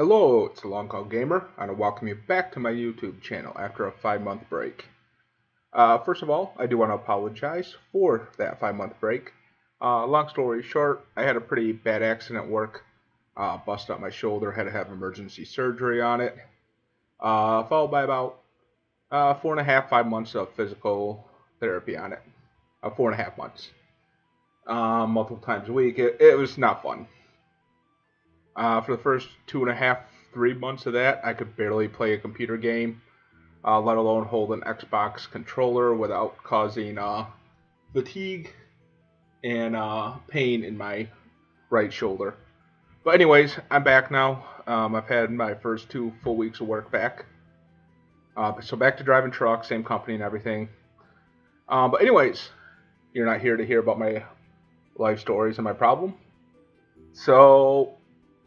Hello, it's the Long Call Gamer, and I welcome you back to my YouTube channel after a 5-month break. First of all, I do want to apologize for that 5-month break. Long story short, I had a pretty bad accident at work. Busted up my shoulder, had to have emergency surgery on it. Followed by about 4.5, 5 months of physical therapy on it. 4.5 months. Multiple times a week. It was not fun. For the first 2.5, 3 months of that, I could barely play a computer game, let alone hold an Xbox controller without causing fatigue and pain in my right shoulder. But anyways, I'm back now. I've had my first 2 full weeks of work back. So back to driving trucks, same company and everything. But anyways, you're not here to hear about my life stories and my problem. So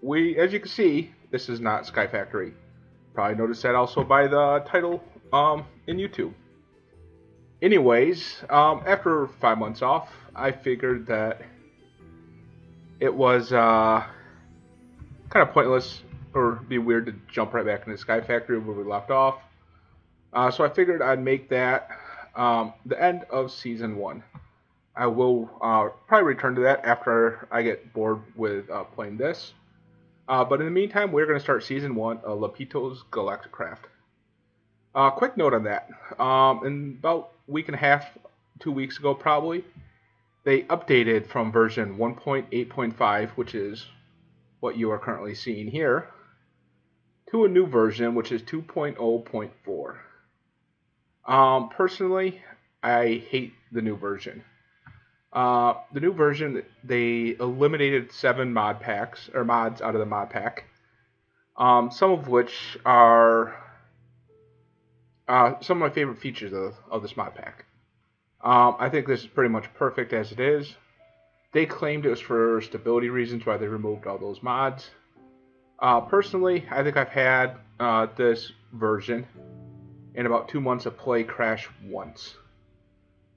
as you can see, this is not Sky Factory. Probably noticed that also by the title in YouTube. Anyways, after 5 months off, I figured that it was kind of pointless or be weird to jump right back into Sky Factory where we left off. So I figured I'd make that the end of Season 1. I will probably return to that after I get bored with playing this. But in the meantime, we're going to start Season 1 of Lapito's Galacticraft. Quick note on that. In about a week and a half, 2 weeks ago probably, they updated from version 1.8.5, which is what you are currently seeing here, to a new version, which is 2.0.4. Personally, I hate the new version. The new version, they eliminated 7 mods out of the mod pack. Some of which are some of my favorite features of this mod pack. I think this is pretty much perfect as it is. They claimed it was for stability reasons why they removed all those mods. Personally, I think I've had this version in about 2 months of play crash once.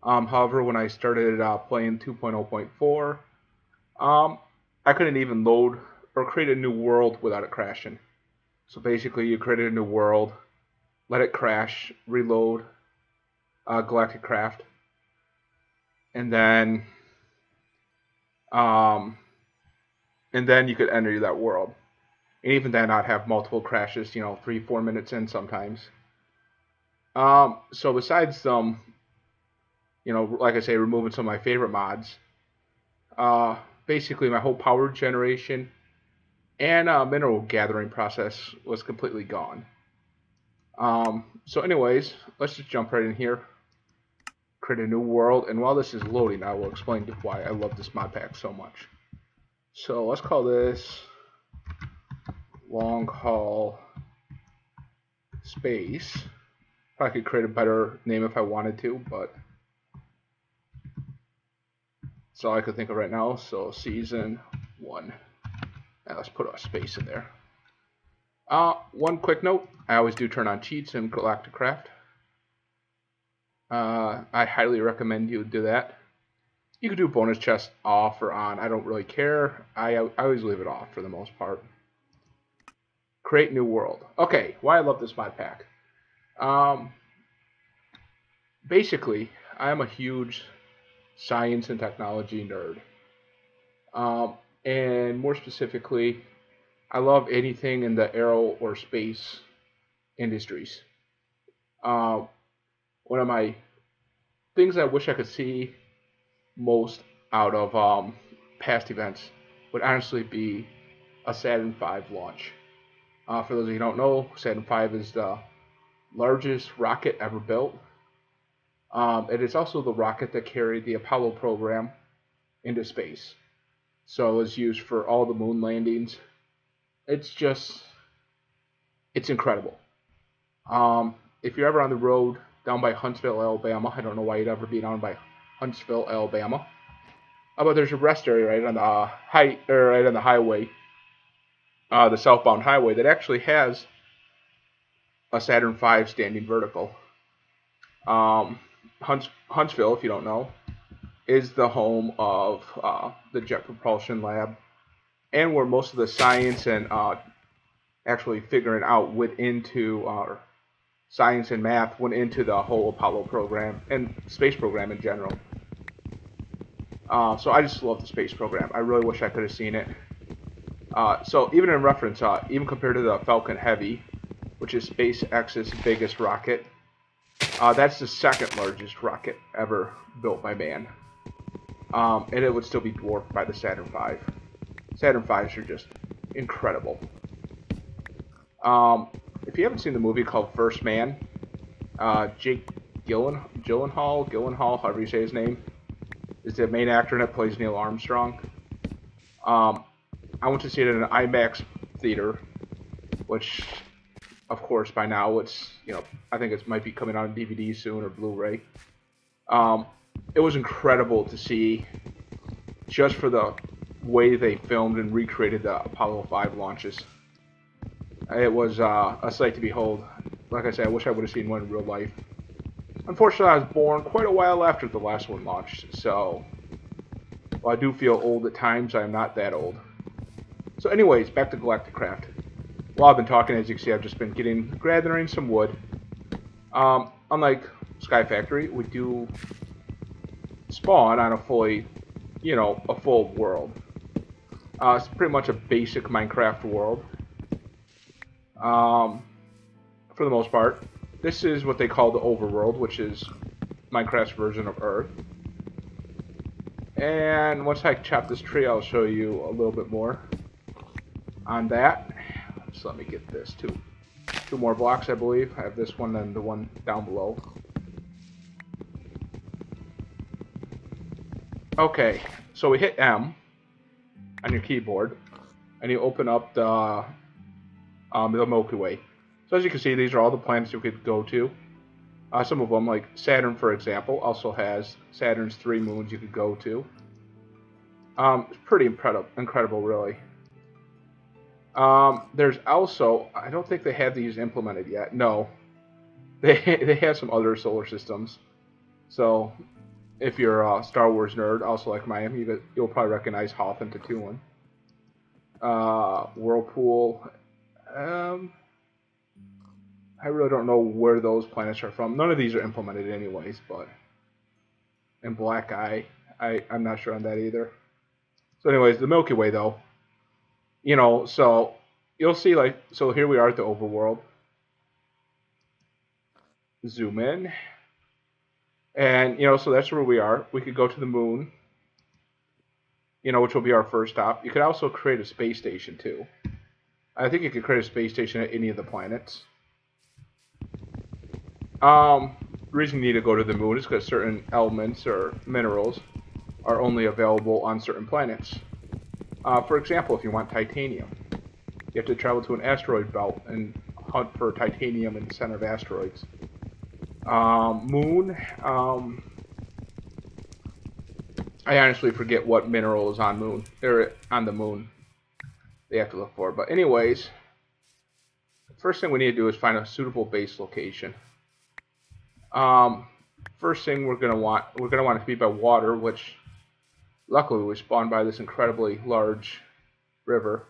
However, when I started playing 2.0.4, I couldn't even load or create a new world without it crashing. So basically, you created a new world, let it crash, reload Galacticraft, and then you could enter that world. And even then, I'd have multiple crashes, 3-4 minutes in sometimes. So besides them, like I say, removing some of my favorite mods, basically my whole power generation and mineral gathering process was completely gone. So anyways, let's just jump right in here, create a new world, and while this is loading, I will explain why I love this mod pack so much. So let's call this Long Haul Space. Probably could create a better name if I wanted to, but that's all I could think of right now. So Season 1. Now let's put a space in there. One quick note, I always do turn on cheats in Galacticraft. I highly recommend you do that. You can do bonus chests off or on, I don't really care. I always leave it off for the most part. Create new world. Okay, why I love this mod pack. Basically, I am a huge science and technology nerd. And more specifically, I love anything in the aero or space industries. One of my things I wish I could see most out of past events would honestly be a Saturn V launch. For those of you who don't know, Saturn V is the largest rocket ever built. It is also the rocket that carried the Apollo program into space. So it was used for all the moon landings. It's incredible. If you're ever on the road down by Huntsville, Alabama, I don't know why you'd ever be down by Huntsville, Alabama. But there's a rest area right on the highway, the southbound highway, that actually has a Saturn V standing vertical. Huntsville, if you don't know, is the home of the Jet Propulsion Lab, and where most of the science and actually figuring out went into our science and math went into the whole Apollo program and space program in general. So I just love the space program. I really wish I could have seen it. So even in reference, even compared to the Falcon Heavy, which is SpaceX's biggest rocket, that's the second largest rocket ever built by man. And it would still be dwarfed by the Saturn V. Saturn V's are just incredible. If you haven't seen the movie called First Man, Jake Gyllenhaal, however you say his name, is the main actor that plays Neil Armstrong. I went to see it in an IMAX theater, which, of course, by now it's, I think it might be coming out on DVD soon or Blu-ray. It was incredible to see, just for the way they filmed and recreated the Apollo 5 launches. It was a sight to behold. Like I said, I wish I would have seen one in real life. Unfortunately, I was born quite a while after the last one launched, so while I do feel old at times, I am not that old. So anyways, back to Galacticraft. While I've been talking, as you can see, I've just been gathering some wood. Unlike Sky Factory, we do spawn on a full world. It's pretty much a basic Minecraft world. For the most part. This is what they call the overworld, which is Minecraft's version of Earth. And once I chop this tree, I'll show you a little bit more on that. So let me get this. Two more blocks, I believe. I have this one and the one down below. Okay, so we hit M on your keyboard, and you open up the Milky Way. So as you can see, these are all the planets you could go to. Some of them, like Saturn, for example, also has Saturn's 3 moons you could go to. It's pretty incredible, really. There's also, I don't think they have these implemented yet. No, they have some other solar systems. So if you're a Star Wars nerd, also like I am, you'll probably recognize Hoth and Tatooine. Whirlpool. I really don't know where those planets are from. None of these are implemented anyways, but... And Black Eye, I'm not sure on that either. So anyways, the Milky Way, though. So you'll see, so here we are at the overworld. Zoom in. And, so that's where we are. We could go to the moon, which will be our first stop. You could also create a space station, too. I think you could create a space station at any of the planets. The reason you need to go to the moon is because certain elements or minerals are only available on certain planets. For example, if you want titanium, you have to travel to an asteroid belt and hunt for titanium in the center of asteroids. Moon, I honestly forget what mineral is on the moon. They have to look for. But anyways, the first thing we need to do is find a suitable base location. First thing we're gonna want it to be by water, which luckily we spawned by this incredibly large river,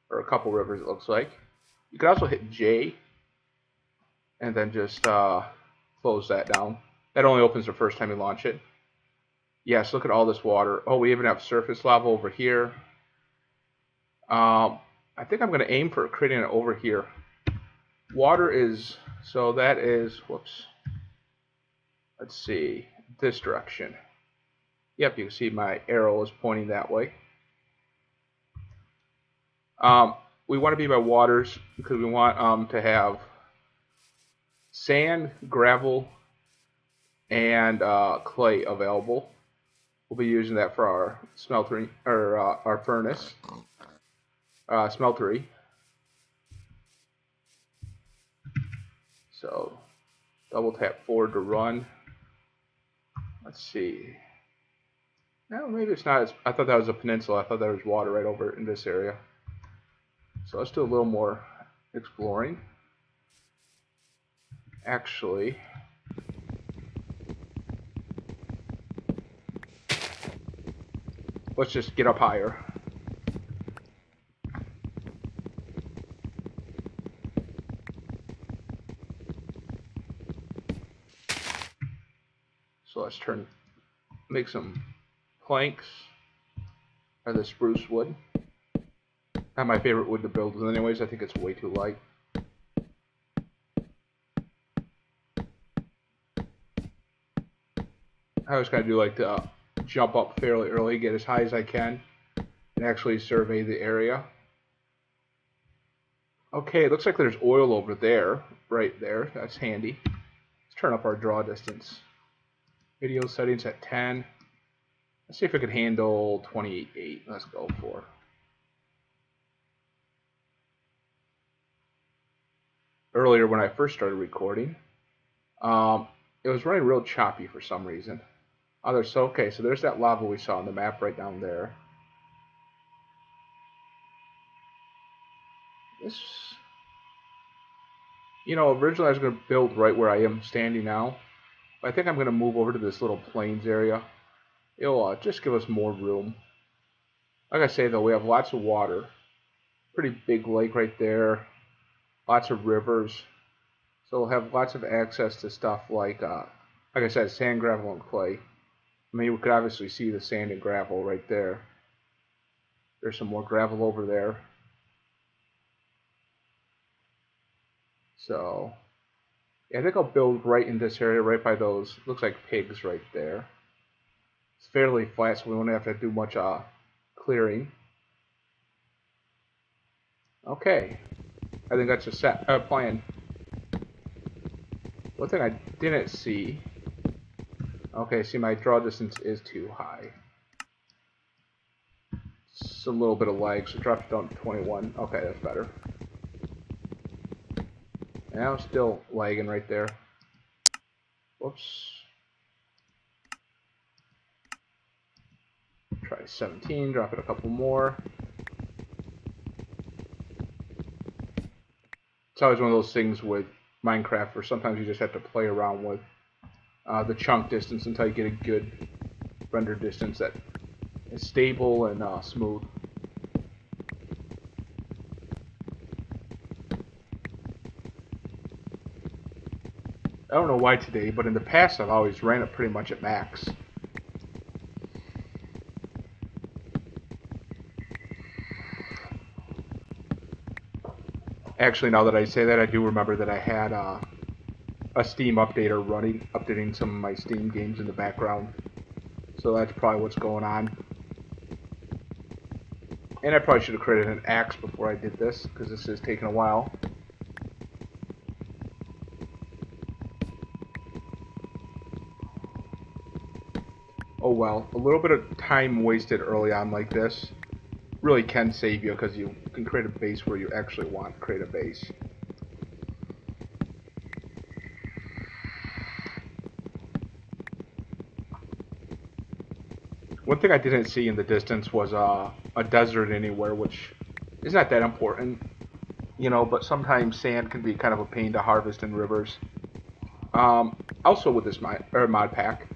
or a couple rivers it looks like. You can also hit J and then just close that down. That only opens the first time you launch it. Yes, look at all this water. Oh, we even have surface lava over here. I think I'm going to aim for creating it over here. Water is, so that is, whoops. Let's see, this direction. Yep, you can see my arrow is pointing that way. We want to be by waters because we want to have sand, gravel, and clay available. We'll be using that for our smeltery, or our furnace, smeltery. So double tap forward to run. Let's see. No, maybe it's not. I thought that was a peninsula. I thought there was water right over in this area. So let's do a little more exploring. Actually, let's just get up higher. So let's make some planks out of the spruce wood. Not my favorite wood to build with anyways, I think it's way too light. I always gotta do like to jump up fairly early, get as high as I can, and actually survey the area. Okay, it looks like there's oil over there, right there. That's handy. Let's turn up our draw distance. Video settings at 10. Let's see if it can handle 28. Let's go for. Earlier when I first started recording, it was running real choppy for some reason. Okay, so there's that lava we saw on the map right down there. This, originally I was going to build right where I am standing now. But I think I'm going to move over to this little plains area. It'll just give us more room. Like I say though, we have lots of water. Pretty big lake right there. Lots of rivers. So we'll have lots of access to stuff like I said, sand, gravel, and clay. I mean, we could obviously see the sand and gravel right there. There's some more gravel over there. So, yeah, I think I'll build right in this area, right by those, looks like pigs right there. It's fairly flat, so we won't have to do much clearing. Okay, I think that's a plan. One thing I didn't see. Okay, see, my draw distance is too high. It's a little bit of lag, so drop it down to 21. Okay, that's better. Now still lagging right there. Whoops. Try 17, drop it a couple more. It's always one of those things with Minecraft where sometimes you just have to play around with the chunk distance until you get a good render distance that is stable and smooth. I don't know why today, but in the past I've always ran it pretty much at max. Actually, now that I say that, I do remember that I had a Steam updater running, updating some of my Steam games in the background. So that's probably what's going on. And I probably should have created an axe before I did this, because this is taking a while. Oh well, a little bit of time wasted early on like this really can save you, because you can create a base where you actually want to create a base. One thing I didn't see in the distance was a desert anywhere, which is not that important, but sometimes sand can be kind of a pain to harvest in rivers. Also with this mod pack,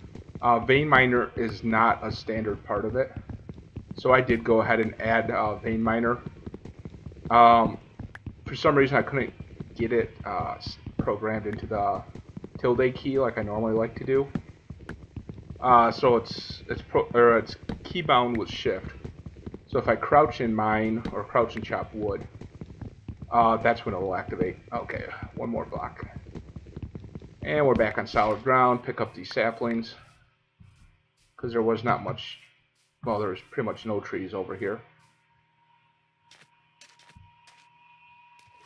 vein miner is not a standard part of it, so I did go ahead and add vein miner. For some reason I couldn't get it programmed into the tilde key like I normally like to do. So it's key bound with shift. So if I crouch and mine or crouch and chop wood, that's when it will activate. Okay, one more block. And we're back on solid ground. Pick up these saplings, because there was not much, well, there was pretty much no trees over here.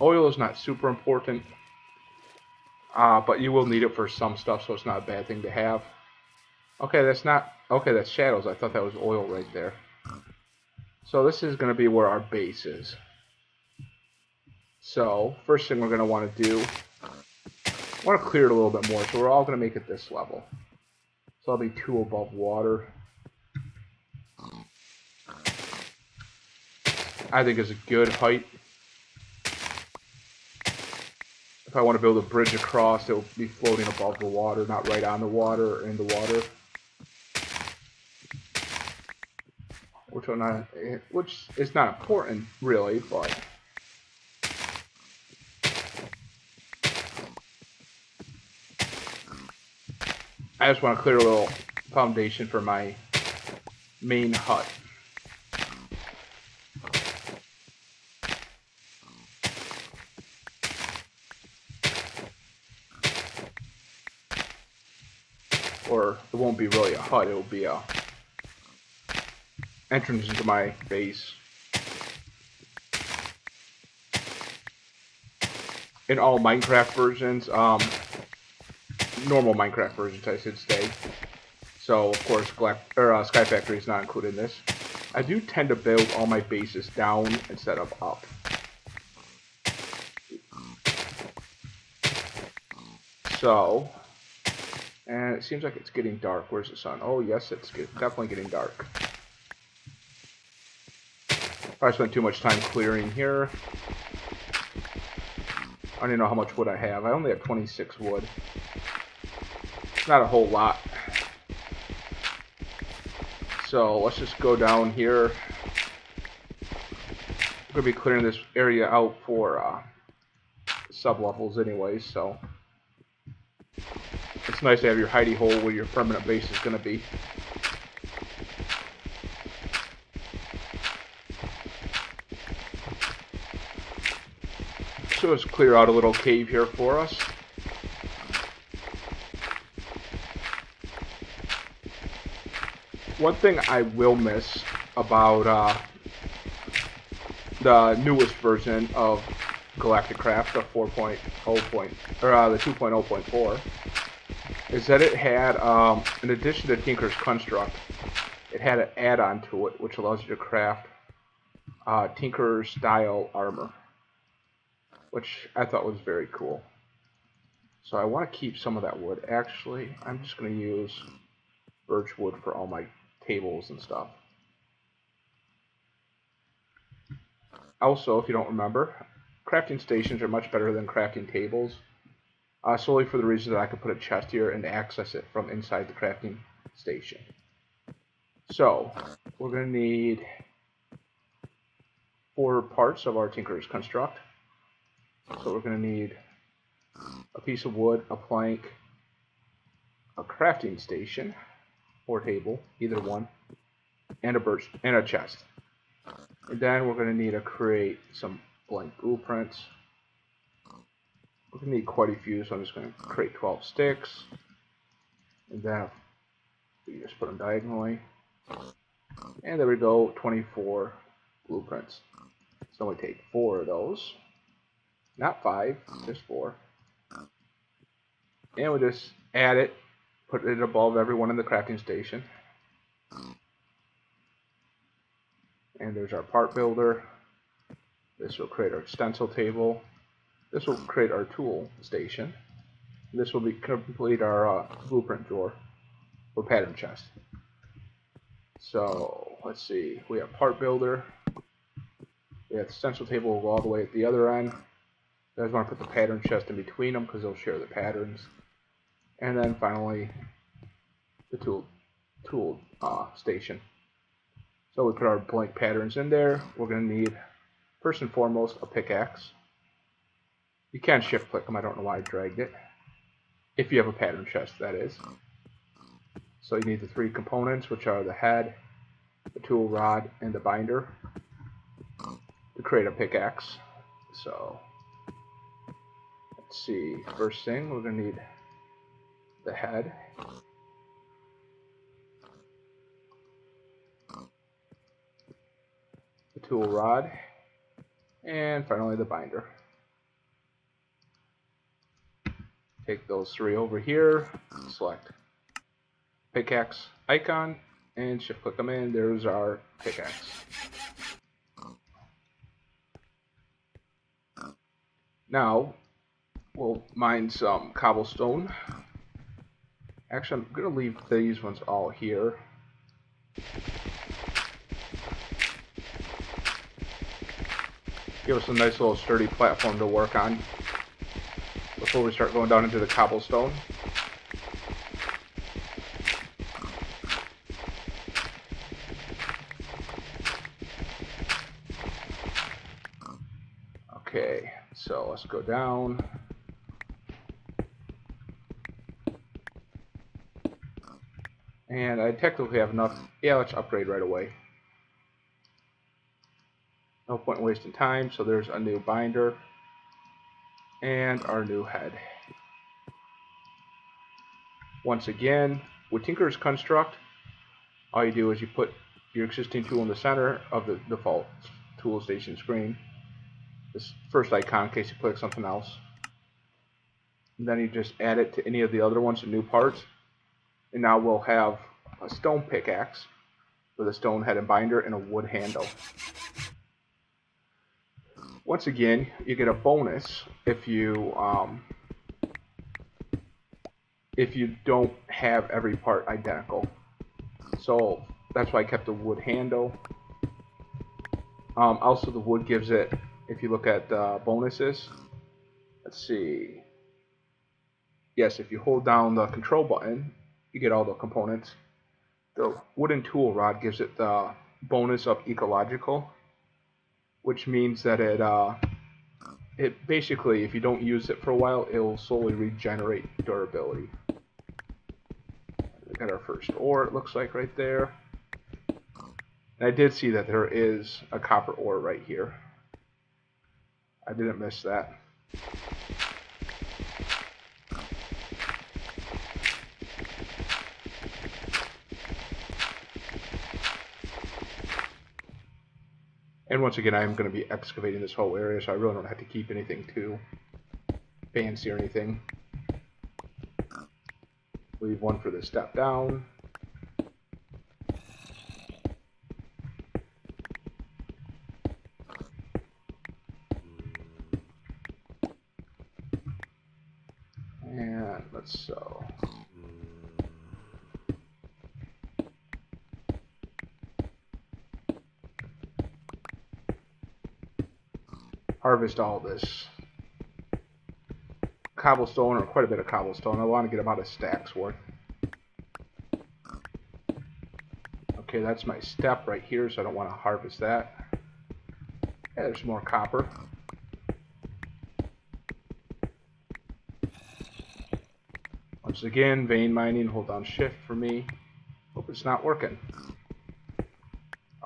Oil is not super important, but you will need it for some stuff, so it's not a bad thing to have. Okay, that's shadows. I thought that was oil right there. So this is going to be where our base is. So, first thing we're going to want to do, I want to clear it a little bit more, so we're all going to make it this level. So I'll be 2 above water. I think is a good height. If I want to build a bridge across, it will be floating above the water, not right on the water or in the water. Which is not important, really, but I just want to clear a little foundation for my main hut. Or it won't be really a hut, it'll be a entrance into my base. In all Minecraft versions, normal Minecraft versions I should say. So of course Sky Factory is not included in this. I do tend to build all my bases down instead of up. So, and it seems like it's getting dark. Where's the sun? Oh yes, it's definitely getting dark. Probably spent too much time clearing here. I don't even know how much wood I have. I only have 26 wood. It's not a whole lot. So let's just go down here. I'm going to be clearing this area out for sub-levels anyways, so it's nice to have your hidey hole where your permanent base is going to be. So let's clear out a little cave here for us. One thing I will miss about the newest version of Galacticraft, the 4.0 the 2.0.4, is that it had, in addition to Tinker's Construct, it had an add-on to it which allows you to craft Tinker style armor, which I thought was very cool. So I want to keep some of that wood. Actually, I'm just going to use birch wood for all my tables and stuff. Also, if you don't remember, crafting stations are much better than crafting tables, solely for the reason that I could put a chest here and access it from inside the crafting station. So, we're going to need 4 parts of our Tinker's Construct. So we're going to need a piece of wood, a plank, a crafting station or table, either one, and a chest. And then we're going to need to create some blank blueprints. We're going to need quite a few, so I'm just going to create 12 sticks. And then we just put them diagonally. And there we go, 24 blueprints. So we take 4 of those. Not 5, just 4. And we'll just add it, put it above everyone in the crafting station. And there's our part builder. This will create our stencil table. This will create our tool station. This will complete our blueprint drawer or pattern chest. So let's see, we have part builder. We have the stencil table will go all the way at the other end. I just want to put the pattern chest in between them because they'll share the patterns. And then finally, the tool station. So we put our blank patterns in there. We're going to need, first and foremost, a pickaxe. You can shift click them. I don't know why I dragged it. If you have a pattern chest, that is. So you need the 3 components, which are the head, the tool rod, and the binder to create a pickaxe. So let's see, first thing, we're going to need the head. The tool rod. And finally the binder. Take those 3 over here, select pickaxe icon, and shift click them in. There's our pickaxe. Now, we'll mine some cobblestone. Actually, I'm going to leave these ones all here. Give us a nice little sturdy platform to work on before we start going down into the cobblestone. Okay, so let's go down. And I technically have enough. Yeah, let's upgrade right away. No point in wasting time. So there's a new binder and our new head. Once again, with Tinker's Construct, all you do is you put your existing tool in the center of the default tool station screen. This first icon in case you click something else. And then you just add it to any of the other ones, the new parts. And now we'll have a stone pickaxe with a stone head and binder and a wood handle. Once again, you get a bonus if you don't have every part identical. So that's why I kept the wood handle. Also, the wood gives it, if you look at bonuses, let's see. Yes, if you hold down the control button, you get all the components. The wooden tool rod gives it the bonus of ecological, which means that it basically, if you don't use it for a while, it will slowly regenerate durability. We got our first ore, it looks like, right there. And I did see that there is a copper ore right here. I didn't miss that. And once again, I'm going to be excavating this whole area, so I really don't have to keep anything too fancy or anything. Leave one for the step down. And let's sew. Harvest all this cobblestone, or quite a bit of cobblestone. I want to get about a stack's worth. Okay, that's my step right here, so I don't want to harvest that. Yeah, there's more copper. Once again, vein mining, hold down shift for me. Hope it's not working.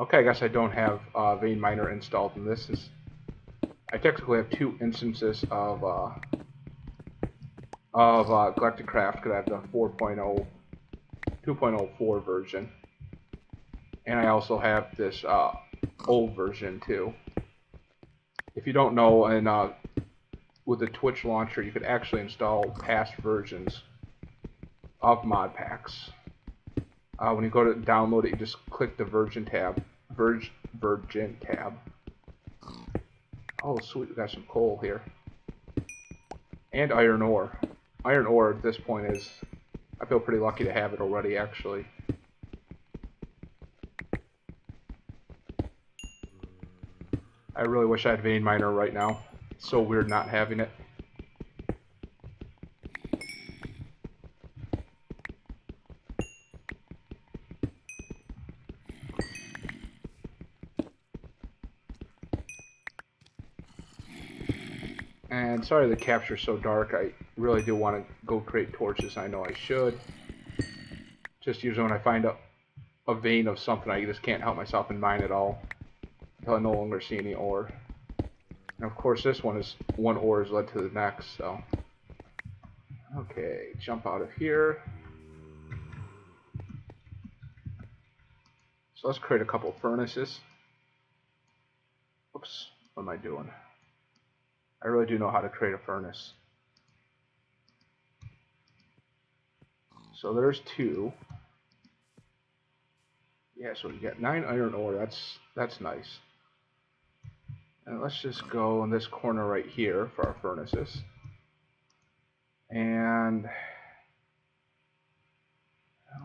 Okay, I guess I don't have vein miner installed in this. I technically have two instances of Galacticraft because I have the 4.0, 2.04 version, and I also have this old version too. If you don't know, and with the Twitch launcher, you could actually install past versions of Modpacks. When you go to download it, you just click the version tab. Virgin tab. Oh, sweet, we got some coal here. And iron ore. Iron ore at this point is, I feel pretty lucky to have it already, actually. I really wish I had vein miner right now. It's so weird not having it. And sorry the capture's so dark. I really do want to go create torches. I know I should. Just usually when I find a vein of something, I just can't help myself and mine it all until I no longer see any ore. And of course this one ore has led to the next, so. Okay, jump out of here. So let's create a couple furnaces. Oops, what am I doing? I really do know how to create a furnace. So there's two. Yeah, so we get 9 iron ore. That's nice. And let's just go in this corner right here for our furnaces. And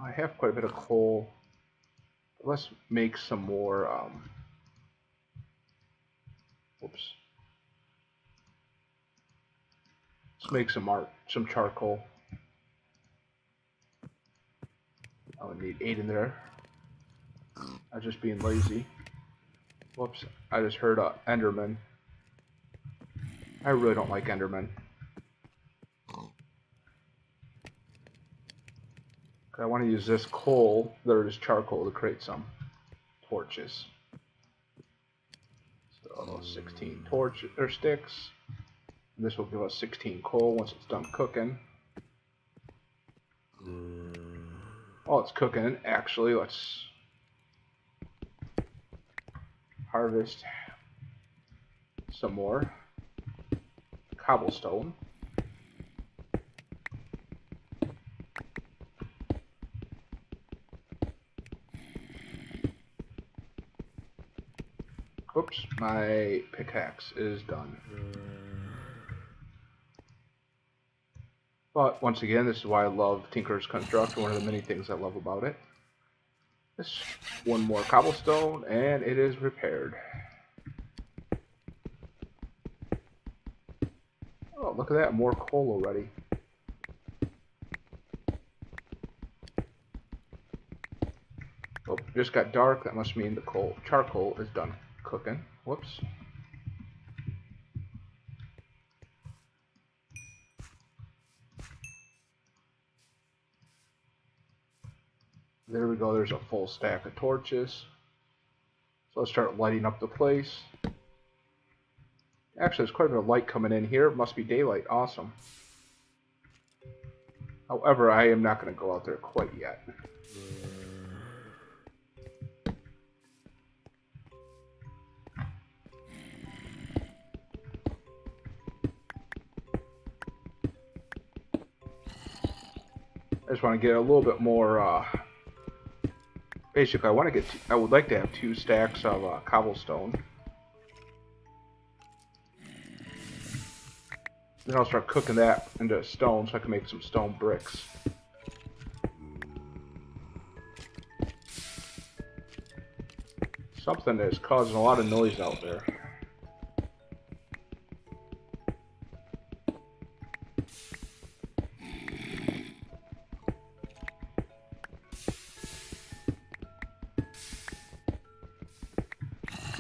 I have quite a bit of coal. Let's make some more. Oops. Let's make some charcoal. I would need 8 in there. I'm just being lazy. Whoops, I just heard Enderman. I really don't like Enderman. I want to use this coal, or this charcoal, to create some torches. So 16 torches or sticks. And this will give us 16 coal once it's done cooking. While it's cooking, actually, let's harvest some more cobblestone. Oops, my pickaxe is done. But once again, this is why I love Tinker's Construct, one of the many things I love about it. This one more cobblestone, and it is repaired. Oh, look at that, more coal already. Oh, just got dark, that must mean the charcoal is done cooking. Whoops. There we go, there's a full stack of torches. So let's start lighting up the place. Actually, there's quite a bit of light coming in here. It must be daylight. Awesome. However, I am not going to go out there quite yet. I just want to get a little bit more, basically I would like to have 2 stacks of cobblestone. Then I'll start cooking that into stone so I can make some stone bricks. Something that is causing a lot of noise out there.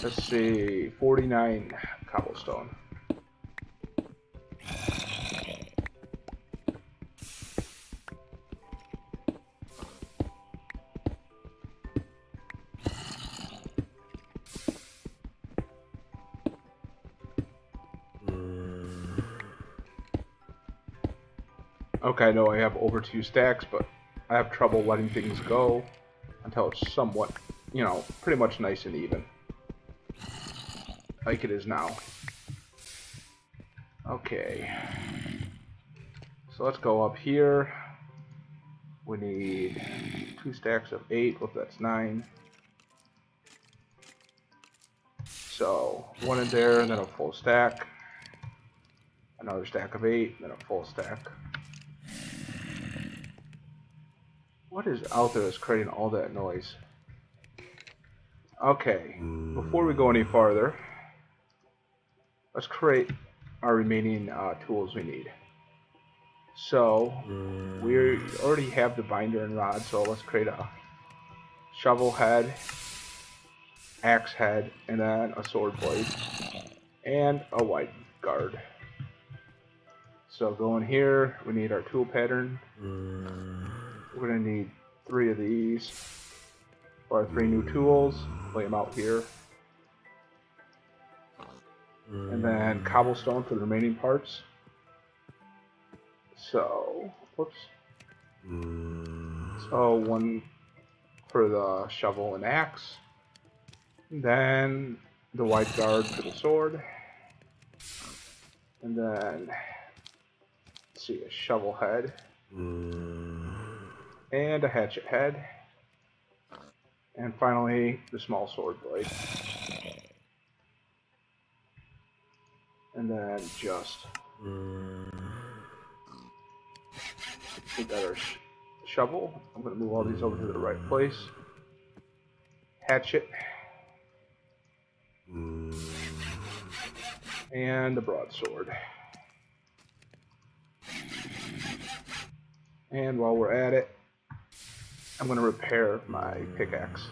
Let's see, 49 cobblestone. Okay, I know I have over 2 stacks, but I have trouble letting things go until it's somewhat, you know, pretty much nice and even. Like it is now. Okay. So let's go up here. We need 2 stacks of 8. Whoop, that's 9. So 1 in there, and then a full stack. Another stack of 8, then a full stack. What is out there that's creating all that noise? Okay, before we go any farther, let's create our remaining tools we need. So, we already have the binder and rod, so let's create a shovel head, axe head, and then a sword blade, and a white guard. So go in here, we need our tool pattern. We're going to need 3 of these for our 3 new tools. Lay them out here. And then cobblestone for the remaining parts. So, whoops. So 1 for the shovel and axe. And then the white guard for the sword. And then, let's see, a shovel head. And a hatchet head. And finally, the small sword blade. And then just we got our shovel. I'm going to move all these over to the right place. Hatchet. And the broadsword. And while we're at it, I'm going to repair my pickaxe.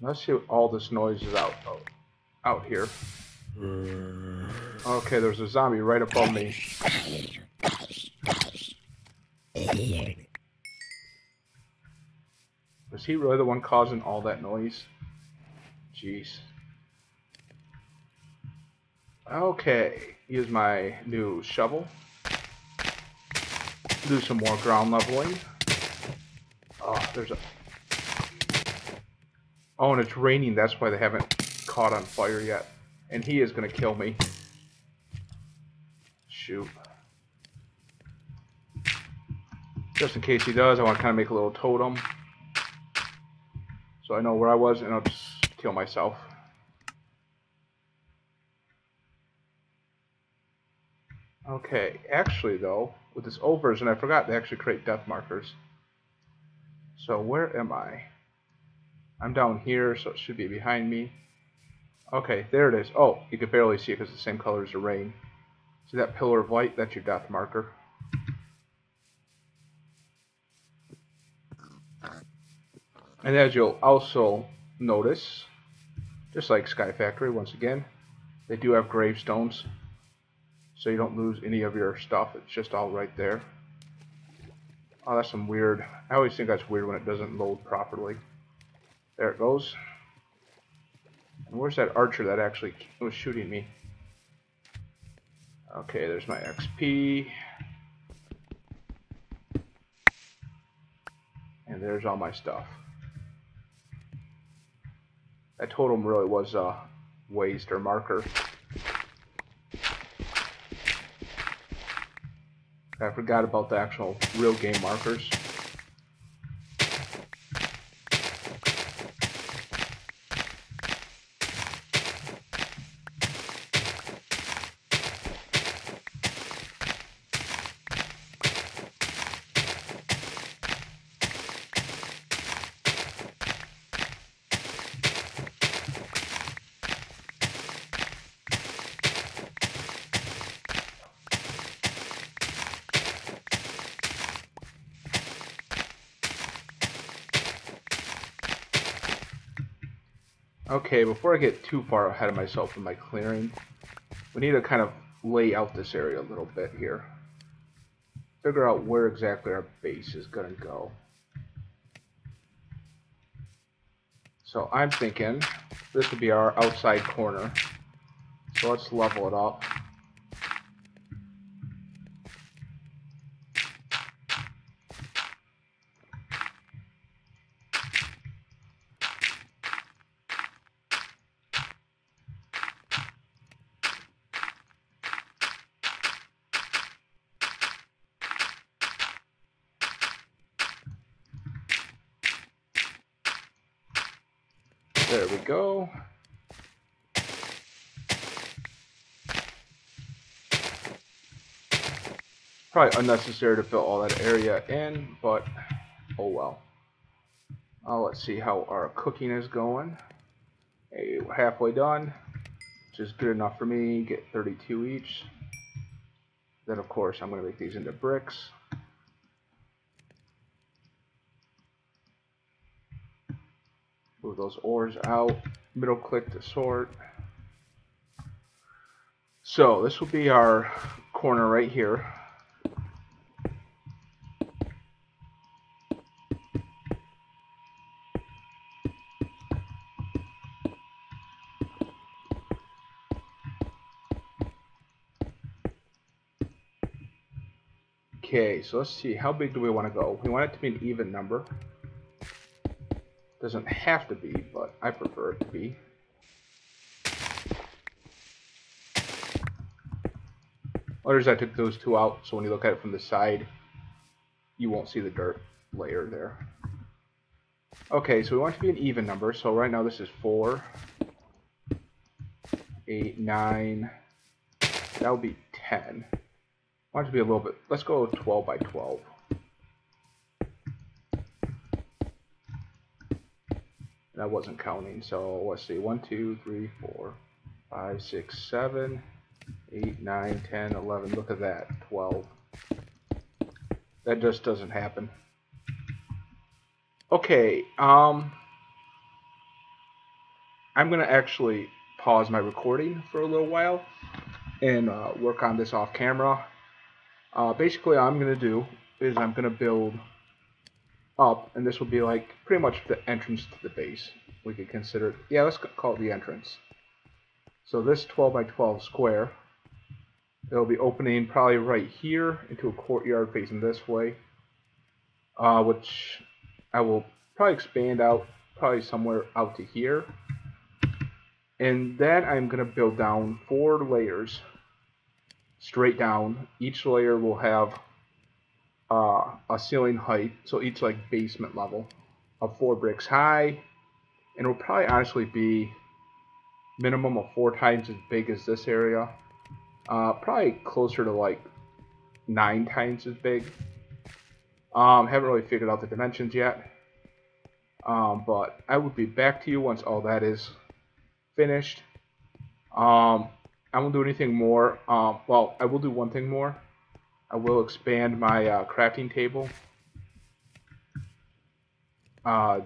Let's see what all this noise is out here. Okay, there's a zombie right above me. Was he really the one causing all that noise? Jeez. Okay, use my new shovel. Do some more ground leveling. Oh, there's a... Oh, and it's raining, that's why they haven't caught on fire yet. And he is gonna kill me. Shoot. Just in case he does, I want to kind of make a little totem. So I know where I was, and I'll just kill myself. Okay, actually though, with this old version, I forgot to actually create death markers. So where am I? I'm down here, so it should be behind me. Okay, there it is. Oh, you can barely see it because it's the same color as the rain. See that pillar of light? That's your death marker. And as you'll also notice, just like Sky Factory, once again, they do have gravestones. So you don't lose any of your stuff. It's just all right there. Oh, that's some weird... I always think that's weird when it doesn't load properly. There it goes. And where's that archer that actually was shooting me? Okay, there's my XP. And there's all my stuff. That totem really was a waste or marker. I forgot about the actual real game markers. Okay, before I get too far ahead of myself in my clearing, we need to kind of lay out this area a little bit here. Figure out where exactly our base is going to go. So I'm thinking this would be our outside corner. So let's level it up. There we go. Probably unnecessary to fill all that area in, but oh well. Let's see how our cooking is going. Hey, we're halfway done, which is good enough for me. Get 32 each. Then of course I'm going to make these into bricks. Move those ores out. Middle click to sort. So this will be our corner right here. Okay, so let's see, how big do we want to go? We want it to be an even number. Doesn't have to be, but I prefer it to be. Notice I took those two out, so when you look at it from the side, you won't see the dirt layer there. Okay, so we want it to be an even number, so right now this is 4, 8, 9, that would be 10. I want it to be a little bit, let's go 12 by 12. And I wasn't counting, so let's see, 1, 2, 3, 4, 5, 6, 7, 8, 9, 10, 11, look at that, 12. That just doesn't happen. Okay, I'm going to actually pause my recording for a little while and work on this off camera. Basically, all I'm going to do is I'm going to build up, and this will be like pretty much the entrance to the base. We could consider it, yeah, let's call it the entrance. So this 12 by 12 square, it'll be opening probably right here into a courtyard facing this way, which I will probably expand out probably somewhere out to here. And then I'm going to build down 4 layers straight down. Each layer will have a ceiling height, so each like basement level of 4 bricks high, and it will probably honestly be minimum of 4 times as big as this area. Probably closer to like 9 times as big. Haven't really figured out the dimensions yet. But I will be back to you once all that is finished. I won't do anything more. Well, I will do one thing more. I will expand my crafting table.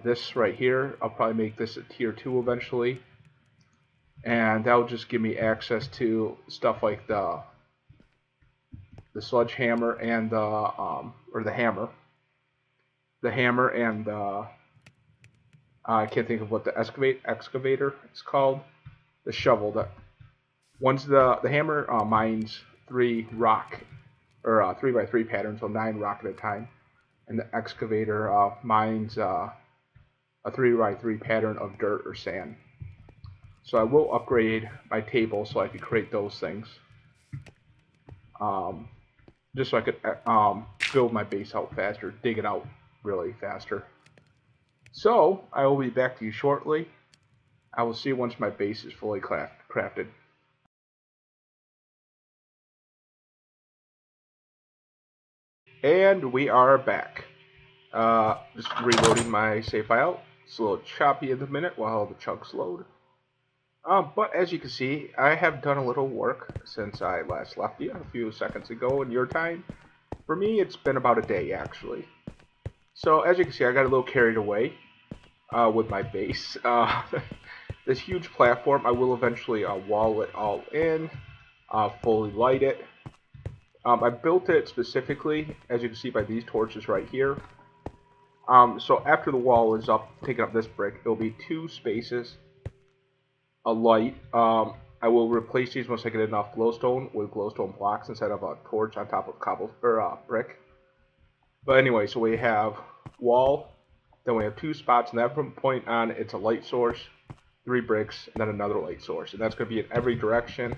This right here, I'll probably make this a tier 2 eventually. And that will just give me access to stuff like the sledgehammer and the hammer. The hammer and I can't think of what the excavator is called. The shovel. That once the hammer mines 3 rock, or 3 by 3 patterns, so 9 rock at a time, and the excavator mines a 3 by 3 pattern of dirt or sand. So I will upgrade my table so I could create those things, just so I could build my base out faster, dig it out really faster. So I will be back to you shortly. I will see you once my base is fully crafted. And we are back. Just reloading my save file. It's a little choppy at the minute while the chunks load. But as you can see, I have done a little work since I last left you a few seconds ago in your time. For me, it's been about a day actually. So as you can see, I got a little carried away with my base. This huge platform, I will eventually wall it all in, fully light it. I built it specifically, as you can see by these torches right here. So after the wall is up, taking up this brick, it'll be 2 spaces, a light. I will replace these once I get enough glowstone with glowstone blocks instead of a torch on top of brick. But anyway, so we have wall, then we have 2 spots, and that from point on, it's a light source, 3 bricks, and then another light source, and that's going to be in every direction.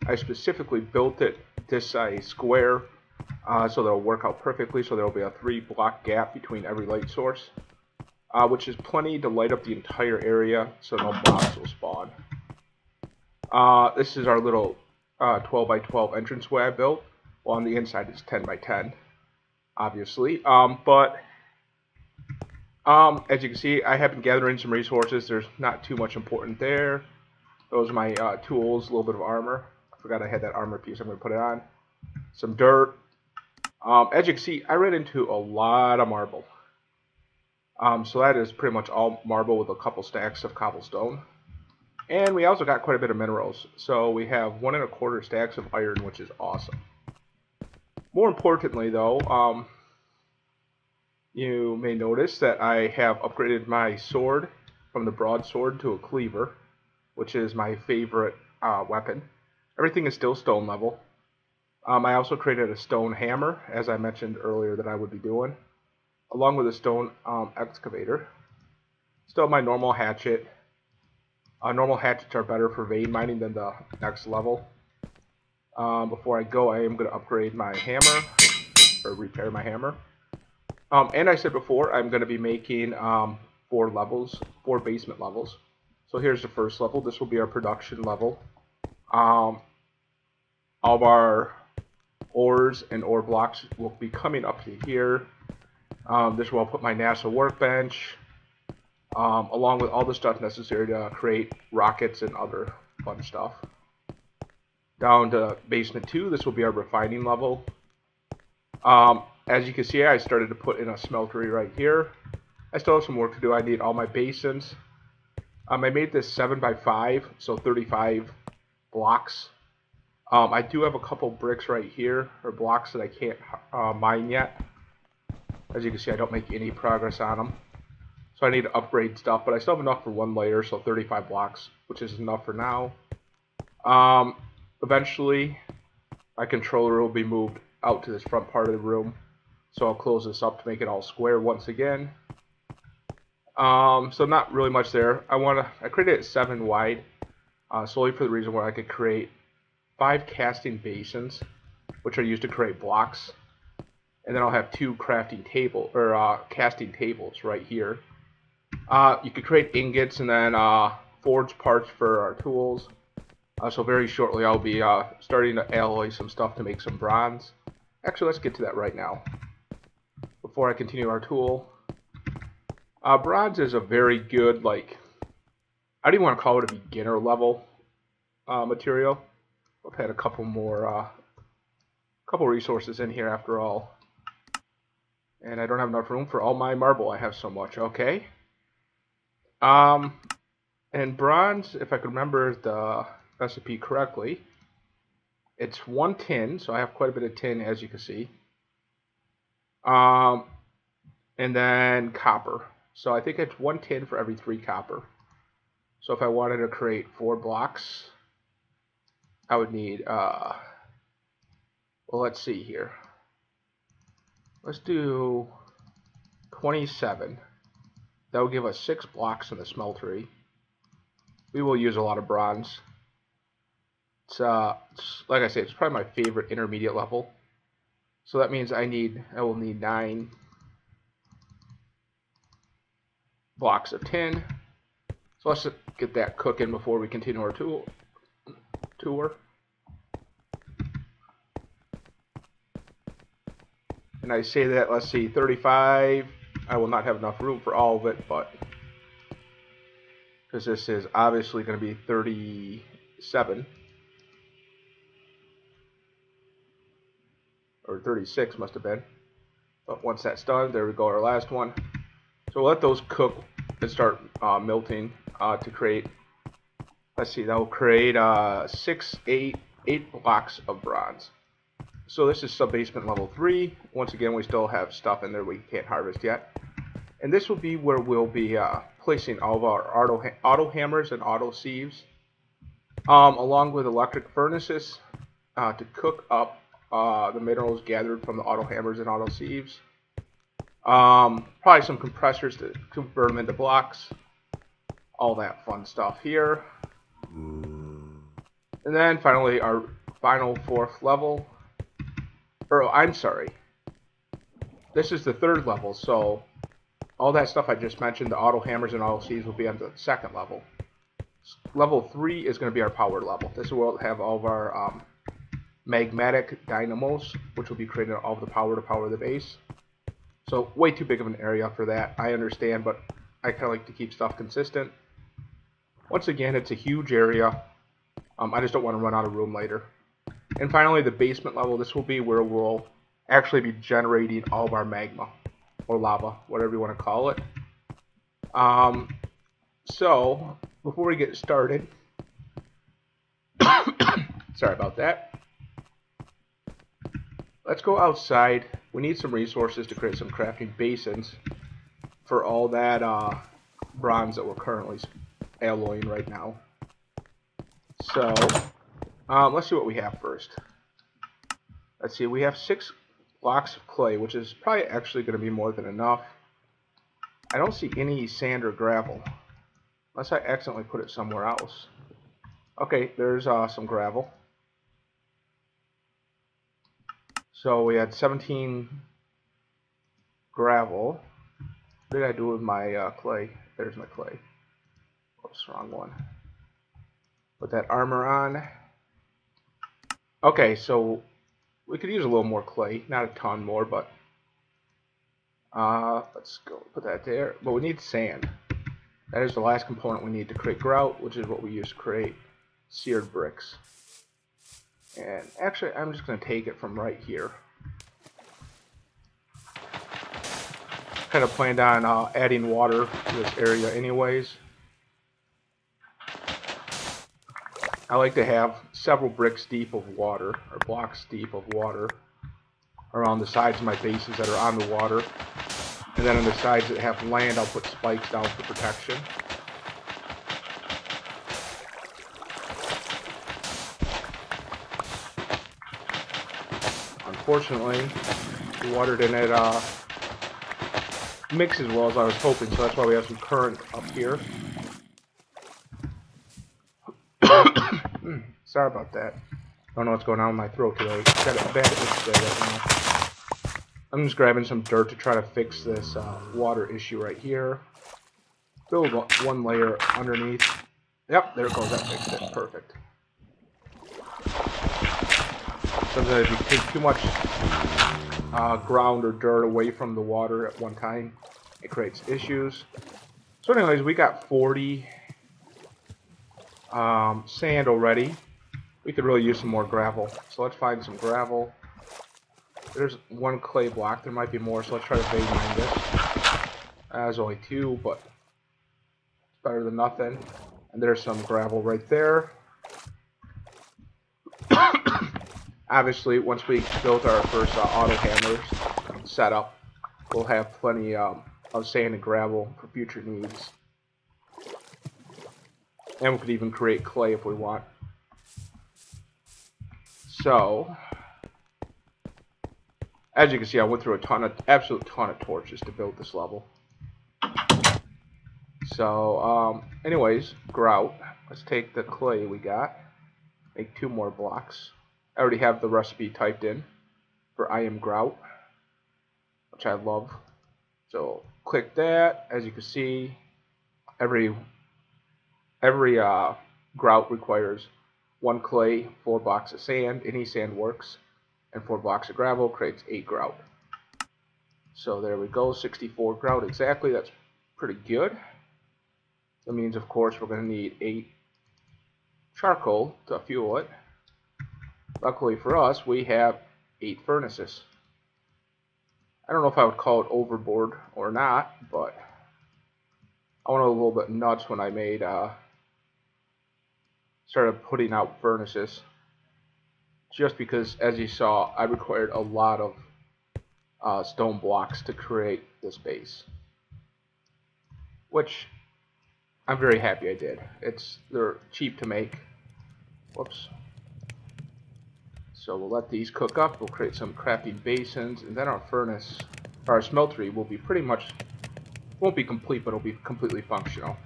I specifically built it this size square, so that'll work out perfectly. So there'll be a 3 block gap between every light source, which is plenty to light up the entire area, so no mobs will spawn. This is our little 12 by 12 entranceway I built. Well, on the inside it's 10 by 10, obviously. But as you can see, I have been gathering some resources. There's not too much important there. Those are my tools, a little bit of armor. I forgot I had that armor piece. I'm going to put it on. Some dirt. As you can see, I ran into a lot of marble. So that is pretty much all marble with a couple stacks of cobblestone. And we also got quite a bit of minerals. So we have 1 1/4 stacks of iron, which is awesome. More importantly, though, you may notice that I have upgraded my sword from the broadsword to a cleaver, which is my favorite weapon. Everything is still stone level. I also created a stone hammer, as I mentioned earlier that I would be doing, along with a stone excavator. Still my normal hatchet. Normal hatchets are better for vein mining than the next level. Before I go, I am going to upgrade my hammer, or repair my hammer. And I said before, I'm going to be making 4 levels, 4 basement levels. So here's the first level. This will be our production level. All of our ores and ore blocks will be coming up to here. This is where I'll put my NASA workbench, along with all the stuff necessary to create rockets and other fun stuff. Down to basement 2, this will be our refining level. As you can see, I started to put in a smeltery right here. I still have some work to do. I need all my basins. I made this 7 by 5, so 35 blocks. I do have a couple bricks right here, or blocks that I can't mine yet. As you can see, I don't make any progress on them. So I need to upgrade stuff, but I still have enough for one layer, so 35 blocks, which is enough for now. Eventually, my controller will be moved out to this front part of the room. So I'll close this up to make it all square once again. So not really much there. I created it 7 wide, solely for the reason where I could create 5 casting basins, which are used to create blocks, and then I'll have 2 crafting table or casting tables right here. You could create ingots and then forge parts for our tools. So very shortly I'll be starting to alloy some stuff to make some bronze. Actually, let's get to that right now before I continue our tool. Bronze is a very good, like, I don't even want to call it a beginner level material. I've had a couple more resources in here after all, and I don't have enough room for all my marble. I have so much. Okay. And bronze, if I can remember the recipe correctly, it's 1 tin, so I have quite a bit of tin, as you can see. And then copper. So I think it's 1 tin for every 3 copper. So if I wanted to create 4 blocks, I would need, well, let's see here. Let's do 27. That will give us 6 blocks in the smeltery. We will use a lot of bronze. It's like I say, it's probably my favorite intermediate level. So that means I will need 9 blocks of tin. So let's get that cooking before we continue our tour. And I say that, let's see, 35. I will not have enough room for all of it, but because this is obviously going to be 37 or 36 must have been. But once that's done, there we go, our last one. So we'll let those cook and start melting to create. Let's see, that will create 8 blocks of bronze. So this is sub-basement level 3. Once again, we still have stuff in there we can't harvest yet. And this will be where we'll be placing all of our auto hammers and auto sieves, along with electric furnaces to cook up the minerals gathered from the auto hammers and auto sieves. Probably some compressors to convert them into blocks. All that fun stuff here. And then finally our final 4th level. Or I'm sorry. This is the 3rd level, so all that stuff I just mentioned, the auto hammers and auto sieves, will be on the 2nd level. Level 3 is going to be our power level. This is where we'll have all of our magmatic dynamos, which will be creating all of the power to power the base. So way too big of an area for that, I understand, but I kind of like to keep stuff consistent. Once again, it's a huge area. I just don't want to run out of room later. And finally, the basement level, this will be where we'll actually be generating all of our magma, or lava, whatever you want to call it. So, before we get started, sorry about that. Let's go outside. We need some resources to create some crafting basins for all that bronze that we're currently alloying right now. So, let's see what we have first. Let's see, we have 6 blocks of clay, which is probably actually going to be more than enough. I don't see any sand or gravel, unless I accidentally put it somewhere else. Okay, there's some gravel. So we had 17 gravel. What did I do with my clay? There's my clay. Oops, wrong one. Put that armor on. Okay, so we could use a little more clay, not a ton more, but let's go put that there. But we need sand. That is the last component we need to create grout, which is what we use to create seared bricks. And actually, I'm just going to take it from right here. Kind of planned on adding water to this area anyways. I like to have several bricks deep of water, or blocks deep of water, around the sides of my bases that are on the water. And then on the sides that have land, I'll put spikes down for protection. Unfortunately, the water didn't mix as well as I was hoping, so that's why we have some current up here. Sorry about that. Don't know what's going on with my throat today. Got a bad itch today right now. I'm just grabbing some dirt to try to fix this water issue right here. Build one layer underneath. Yep, there it goes. That fixed it. Perfect. Sometimes if you take too much ground or dirt away from the water at one time, it creates issues. So anyways, we got 40 sand already. We could really use some more gravel. So let's find some gravel. There's one clay block. There might be more, so let's try to vein mine this. There's only 2, but it's better than nothing. And there's some gravel right there. Obviously, once we built our first auto hammers set up, we'll have plenty of sand and gravel for future needs. And we could even create clay if we want. So, as you can see, I went through absolute ton of torches to build this level. So, anyways, grout. Let's take the clay we got, make 2 more blocks. I already have the recipe typed in for I am grout, which I love. So click that. As you can see, every grout requires 1 clay, 4 blocks of sand. Any sand works, and 4 blocks of gravel creates 8 grout. So there we go, 64 grout exactly. That's pretty good. That means, of course, we're going to need 8 charcoal to fuel it. Luckily for us, we have 8 furnaces. I don't know if I would call it overboard or not, but I went a little bit nuts when I started putting out furnaces. Just because, as you saw, I required a lot of stone blocks to create this base, which I'm very happy I did. They're cheap to make. Whoops. So we'll let these cook up. We'll create some crafting basins, and then our furnace, our smeltery, will be won't be complete, but it'll be completely functional.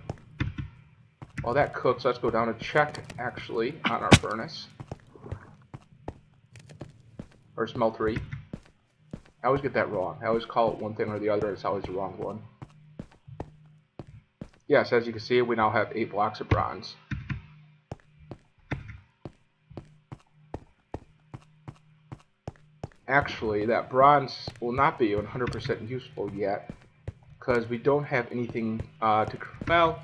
While that cooks, let's go down and check actually on our furnace, or smeltery. I always get that wrong. I always call it one thing or the other. It's always the wrong one. Yes, as you can see, we now have 8 blocks of bronze. Actually, that bronze will not be 100% useful yet, because we don't have anything well,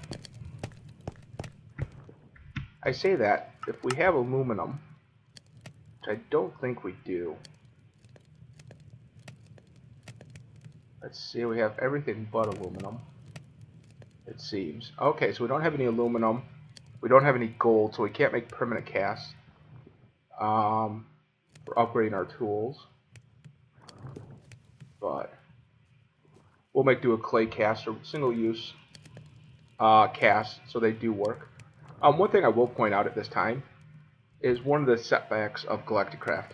I say that, if we have aluminum, which I don't think we do. Let's see, we have everything but aluminum, it seems. Okay, so we don't have any aluminum, we don't have any gold, so we can't make permanent casts. For upgrading our tools, but we'll make do a clay cast or single use cast, so they do work. One thing I will point out at this time is one of the setbacks of Galacticraft,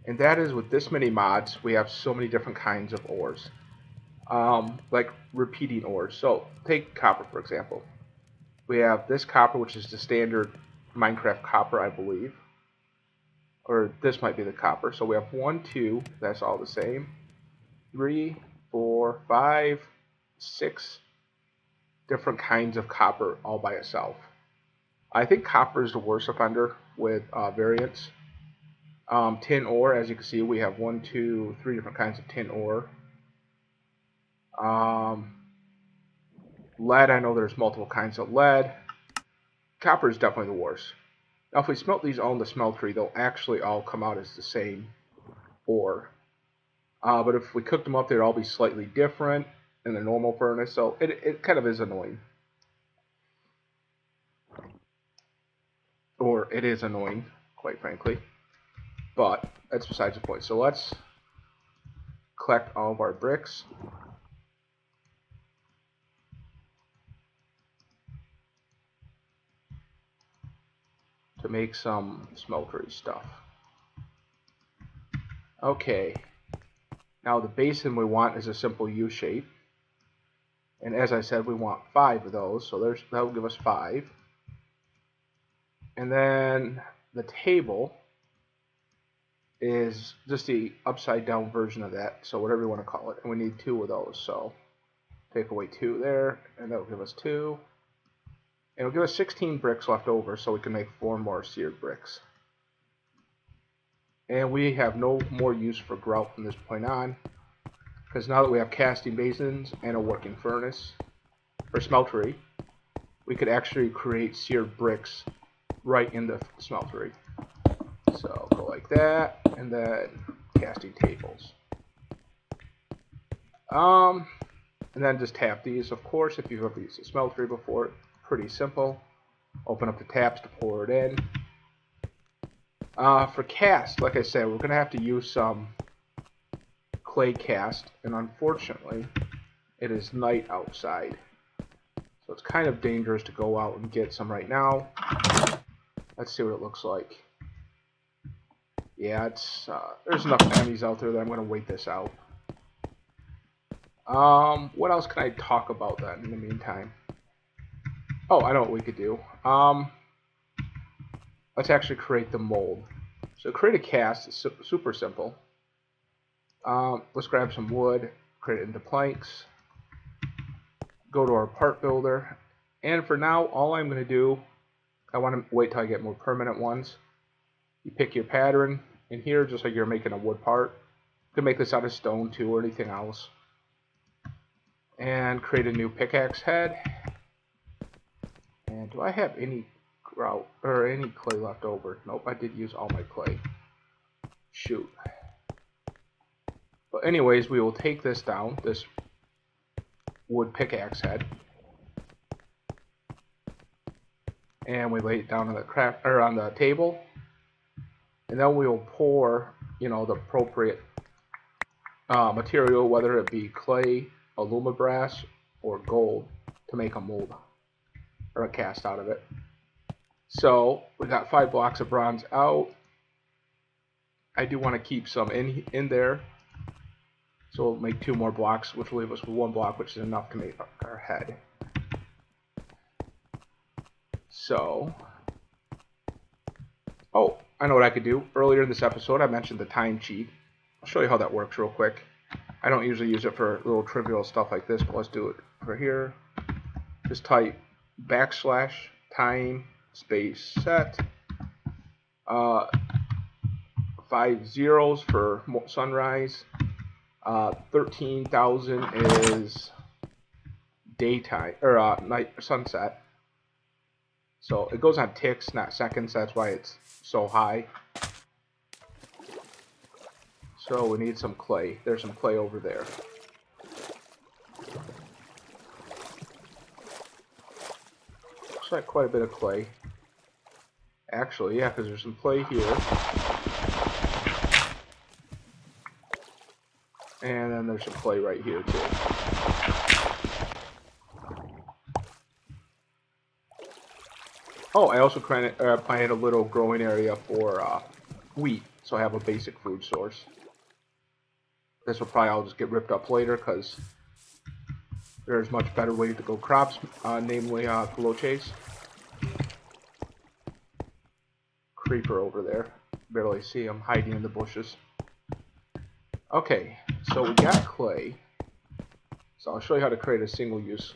and that is with this many mods we have so many different kinds of ores, like repeating ores. So take copper for example. We have this copper, which is the standard Minecraft copper, I believe. Or this might be the copper. So we have 1, 2, that's all the same. 3, 4, 5, 6 different kinds of copper all by itself. I think copper is the worst offender with variants. Tin ore, as you can see, we have 1, 2, 3 different kinds of tin ore. Lead, I know there's multiple kinds of lead. Copper is definitely the worst. Now if we smelt these all in the smeltery, they'll actually all come out as the same ore. But if we cooked them up, they'd all be slightly different in the normal furnace, so it kind of is annoying. or it is annoying, quite frankly. But that's besides the point. So let's collect all of our bricks. To make some smeltery stuff. Okay, now the basin we want is a simple U shape, and as I said, we want 5 of those, so that will give us 5. And then the table is just the upside down version of that, so whatever you want to call it, and we need 2 of those, so take away 2 there, and that will give us 2. And it'll give us 16 bricks left over, so we can make 4 more seared bricks. And we have no more use for grout from this point on, because now that we have casting basins and a working furnace, or smeltery, we could actually create seared bricks right in the smeltery. So go like that, and then casting tables. And then just tap these, of course, if you've ever used a smeltery before. Pretty simple. Open up the taps to pour it in. For cast, like I said, we're going to have to use some clay cast, and unfortunately, it is night outside. So it's kind of dangerous to go out and get some right now. Let's see what it looks like. Yeah, it's there's enough enemies out there that I'm going to wait this out. What else can I talk about then in the meantime? Oh, I know what we could do. Let's actually create the mold. So create a cast is super simple. Let's grab some wood, create it into planks, go to our part builder, and for now, all I'm going to do, I want to wait till I get more permanent ones. You pick your pattern in here, just like you're making a wood part. You can make this out of stone too, or anything else. And create a new pickaxe head. And do I have any grout or any clay left over? Nope, I did use all my clay. Shoot. But anyways, we will take this down, this wood pickaxe head, and we lay it down on the table, and then we will pour, the appropriate material, whether it be clay, alumabrass, or gold, to make a mold or a cast out of it. So we got 5 blocks of bronze out. I do want to keep some in there, so we'll make 2 more blocks, which will leave us with 1 block, which is enough to make our head. So, oh, I know what I could do. Earlier in this episode, I mentioned the time cheat. I'll show you how that works real quick. I don't usually use it for little trivial stuff like this, but let's do it for here. Just type \time space set. 5 zeros for sunrise. 13,000 is daytime or night sunset. So it goes on ticks, not seconds. That's why it's so high. So we need some clay. There's some clay over there. Looks like quite a bit of clay. Actually, yeah, because there's some clay here. And then there's some clay right here, too. Oh, I also planted a little growing area for wheat, so I have a basic food source. This will probably all just get ripped up later, because there's much better ways to grow crops, namely coloches. Creeper over there. Barely see him hiding in the bushes. Okay, so we got clay. So I'll show you how to create a single-use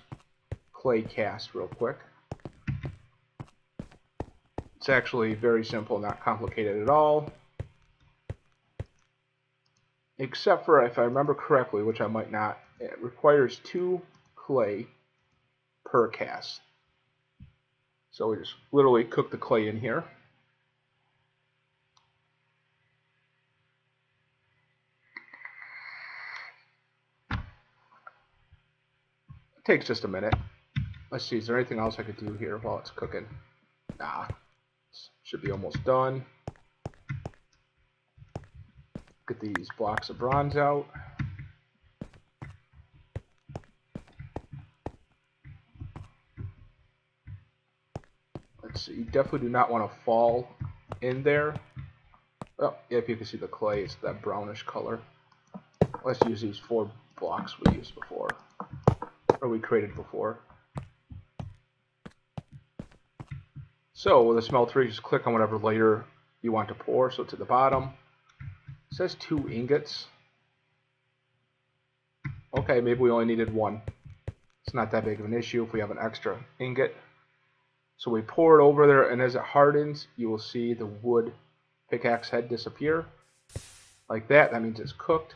clay cast real quick. It's actually very simple, not complicated at all. Except for, if I remember correctly, which I might not, it requires 2 clay per cast. So we just literally cook the clay in here. It takes just a minute. Let's see, is there anything else I could do here while it's cooking? Nah. Should be almost done. Get these blocks of bronze out. Let's see, you definitely do not want to fall in there. Oh, yeah, if you can see the clay, it's that brownish color. Let's use these 4 blocks we used before, or we created before. So with the smelter, you just click on whatever layer you want to pour. So to the bottom, it says 2 ingots. Okay, maybe we only needed 1. It's not that big of an issue if we have an extra ingot. So we pour it over there, and as it hardens, you will see the wood pickaxe head disappear. Like that. That means it's cooked.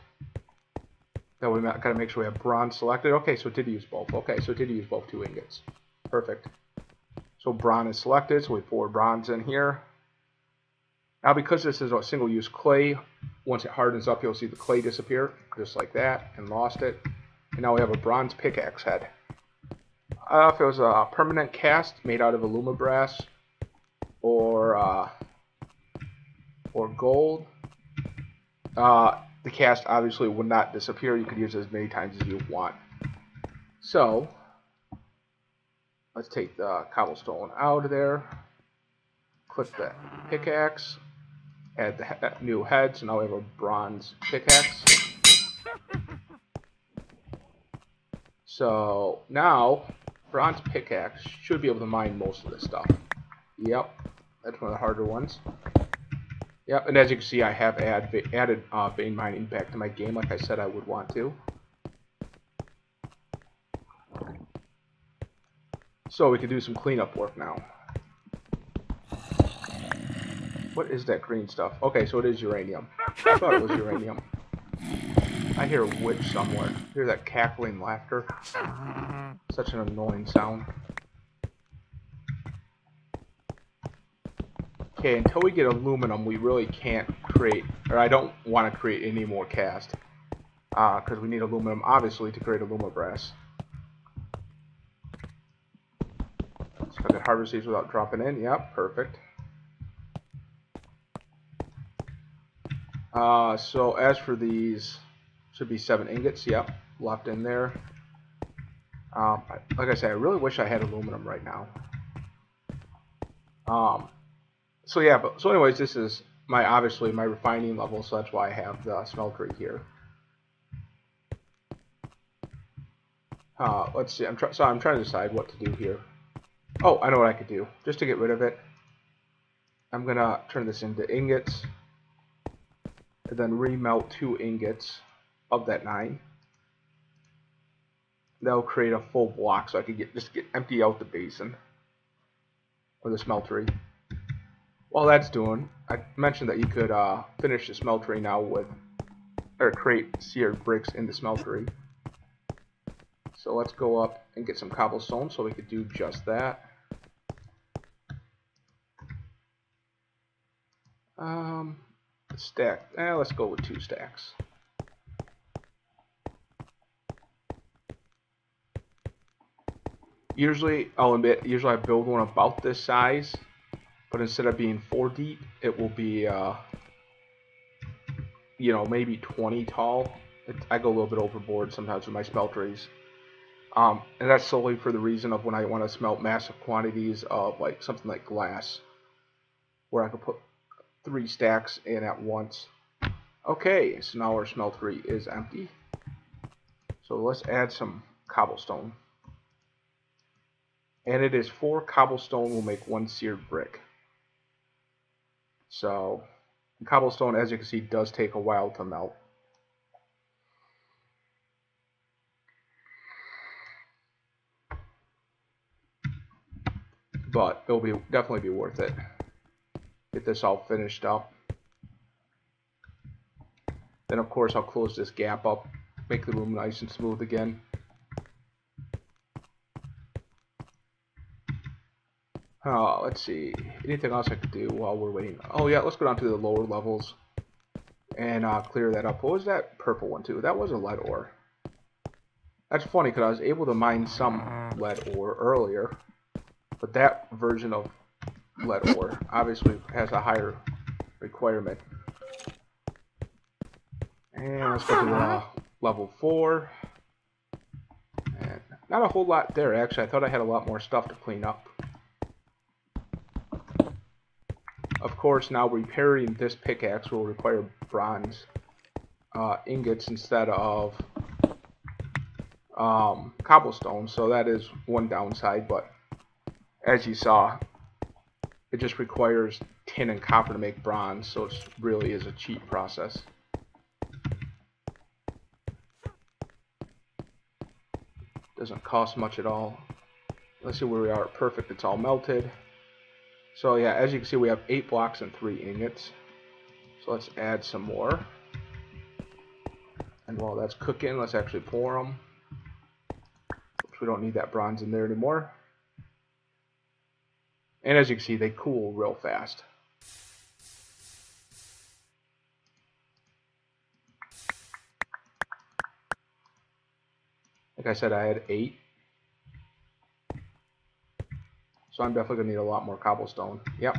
Then we got to make sure we have bronze selected. Okay, so it did use both. Okay, so it did use both 2 ingots. Perfect. So bronze is selected, so we pour bronze in here. Now because this is a single-use clay, once it hardens up, you'll see the clay disappear, just like that, and lost it. And now we have a bronze pickaxe head. If it was a permanent cast made out of alumibrass or gold, the cast obviously would not disappear. You could use it as many times as you want. So let's take the cobblestone out of there. Click the pickaxe. Add the new head. So now we have a bronze pickaxe. So now, bronze pickaxe should be able to mine most of this stuff. Yep, that's one of the harder ones. Yep, and as you can see, I have added vein mining back to my game like I said I would want to. So we can do some cleanup work now. What is that green stuff? Okay, so it is uranium. I thought it was uranium. I hear a witch somewhere. I hear that cackling laughter. Such an annoying sound. Okay, until we get aluminum, we really can't create, or I don't want to create any more cast. Because we need aluminum, obviously, to create alumibrass. So I can harvest these without dropping in. Yep, perfect. So as for these, should be 7 ingots. Yep, left in there. Like I said, I really wish I had aluminum right now. So yeah, so anyways, this is obviously my refining level, so that's why I have the smeltery here. Let's see. I'm trying to decide what to do here. Oh, I know what I could do. Just to get rid of it, I'm gonna turn this into ingots, and then remelt 2 ingots of that 9. That'll create a full block, so I could empty out the basin or the smeltery. While that's doing, I mentioned that you could finish the smeltery now or create seared bricks in the smeltery. So let's go up and get some cobblestone so we could do just that. Stack. Let's go with 2 stacks. Usually, I'll admit, I build one about this size, but instead of being 4 deep, it will be, you know, maybe 20 tall. I go a little bit overboard sometimes with my smelteries. And that's solely for the reason of when I want to smelt massive quantities of like something like glass, where I could put 3 stacks in at once. Okay, so now our smeltery is empty. So let's add some cobblestone. And it is 4 cobblestone will make 1 seared brick. So cobblestone, as you can see, does take a while to melt. But it'll definitely be worth it. Get this all finished up. Then of course I'll close this gap up, make the room nice and smooth again. Let's see, anything else I could do while we're waiting? Oh yeah, let's go down to the lower levels and clear that up. What was that purple one too? That was a lead ore. That's funny because I was able to mine some lead ore earlier, but that version of lead ore. Obviously, it has a higher requirement. And let's go to the level 4. And not a whole lot there, actually. I thought I had a lot more stuff to clean up. Of course, now repairing this pickaxe will require bronze ingots instead of cobblestone, so that is one downside, but as you saw, it just requires tin and copper to make bronze, so it really is a cheap process. Doesn't cost much at all. Let's see where we are. Perfect, it's all melted. So yeah, as you can see, we have 8 blocks and 3 ingots. So let's add some more. And while that's cooking, let's actually pour them. Oops, we don't need that bronze in there anymore. And as you can see, they cool real fast. Like I said, I had 8. So I'm definitely going to need a lot more cobblestone. Yep.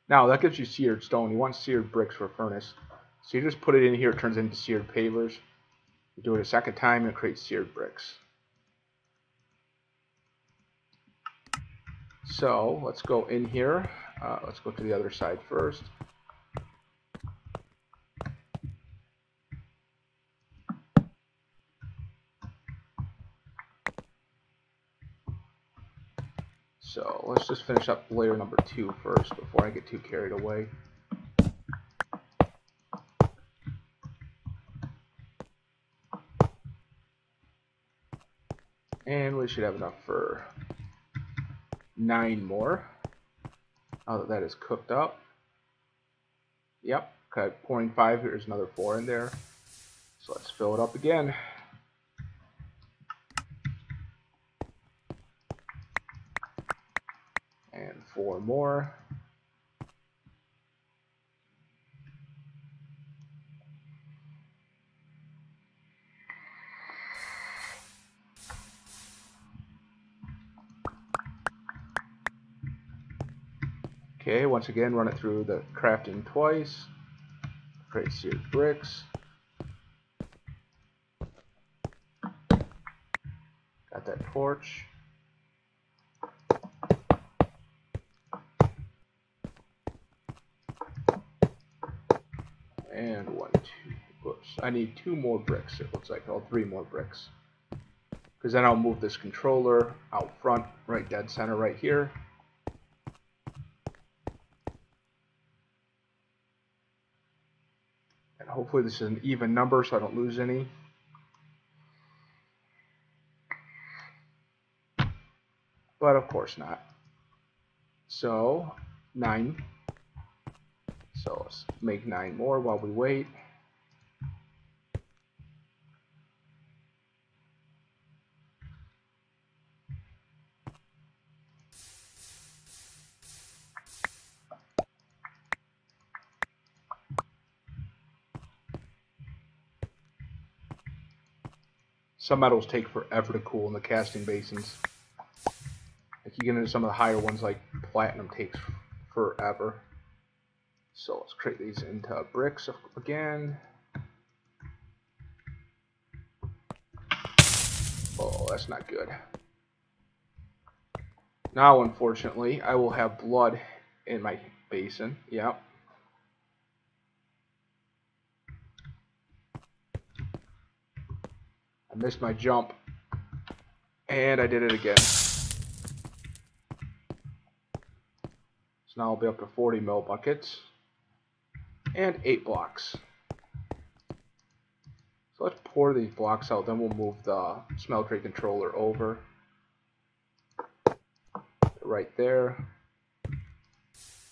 Now, that gives you seared stone. You want seared bricks for a furnace. So you just put it in here, it turns into seared pavers. You do it a second time, and it creates seared bricks. So, let's go in here. Let's go to the other side first. So let's just finish up layer number 2 first before I get too carried away. And we should have enough for 9 more. Now that that is cooked up. Yep, okay, pouring 5, here's another 4 in there. So let's fill it up again. And 4 more. Okay, once again, run it through the crafting twice. Create seared bricks. Got that torch. And 1, 2, whoops. I need 2 more bricks, it looks like. Oh, 3 more bricks. Because then I'll move this controller out front, right dead center right here. And hopefully this is an even number so I don't lose any. But of course not. So, 9. So let's make 9 more while we wait. Some metals take forever to cool in the casting basins. Like you get into some of the higher ones like platinum takes forever. So let's create these into bricks again. Oh, that's not good. Now, unfortunately, I will have blood in my basin. Yep. I missed my jump. And I did it again. So now I'll be up to 40 mil buckets. And 8 blocks. So let's pour these blocks out, then we'll move the smeltery controller over. Right there.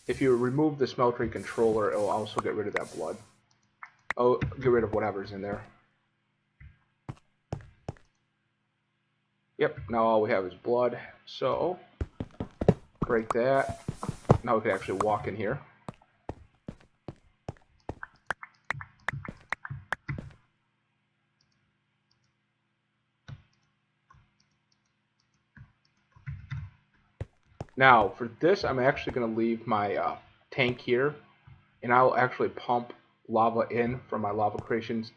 If you remove the smeltery controller, it will also get rid of that blood. Oh, get rid of whatever's in there. Yep, now all we have is blood. So, break that. Now we can actually walk in here. Now, for this, I'm actually going to leave my tank here, and I'll actually pump lava in from my lava creations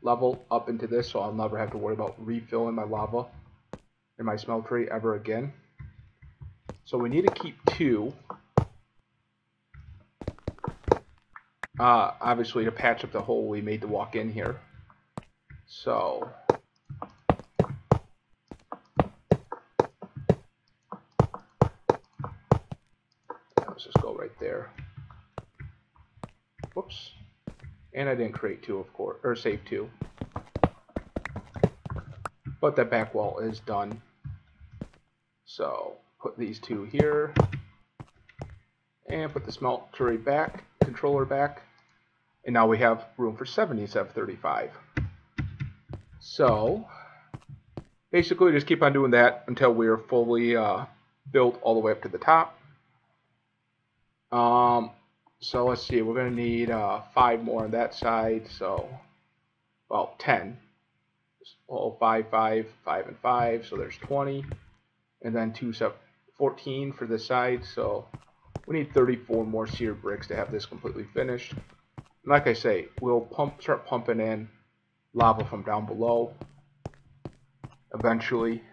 level up into this, so I'll never have to worry about refilling my lava in my smeltery ever again. So we need to keep 2. Obviously to patch up the hole we made to walk in here. So let's just go right there. Whoops. And I didn't create 2, of course, or save 2. But that back wall is done. So put these 2 here. And put the smeltery back, controller back. And now we have room for 70 instead of 35. So basically just keep on doing that until we are fully built all the way up to the top. So let's see, we're going to need 5 more on that side. So, well, 10. Well, 5, 5, 5, and 5. So there's 20. And then 2, 14 for this side. So we need 34 more seared bricks to have this completely finished. And like I say, we'll start pumping in lava from down below eventually,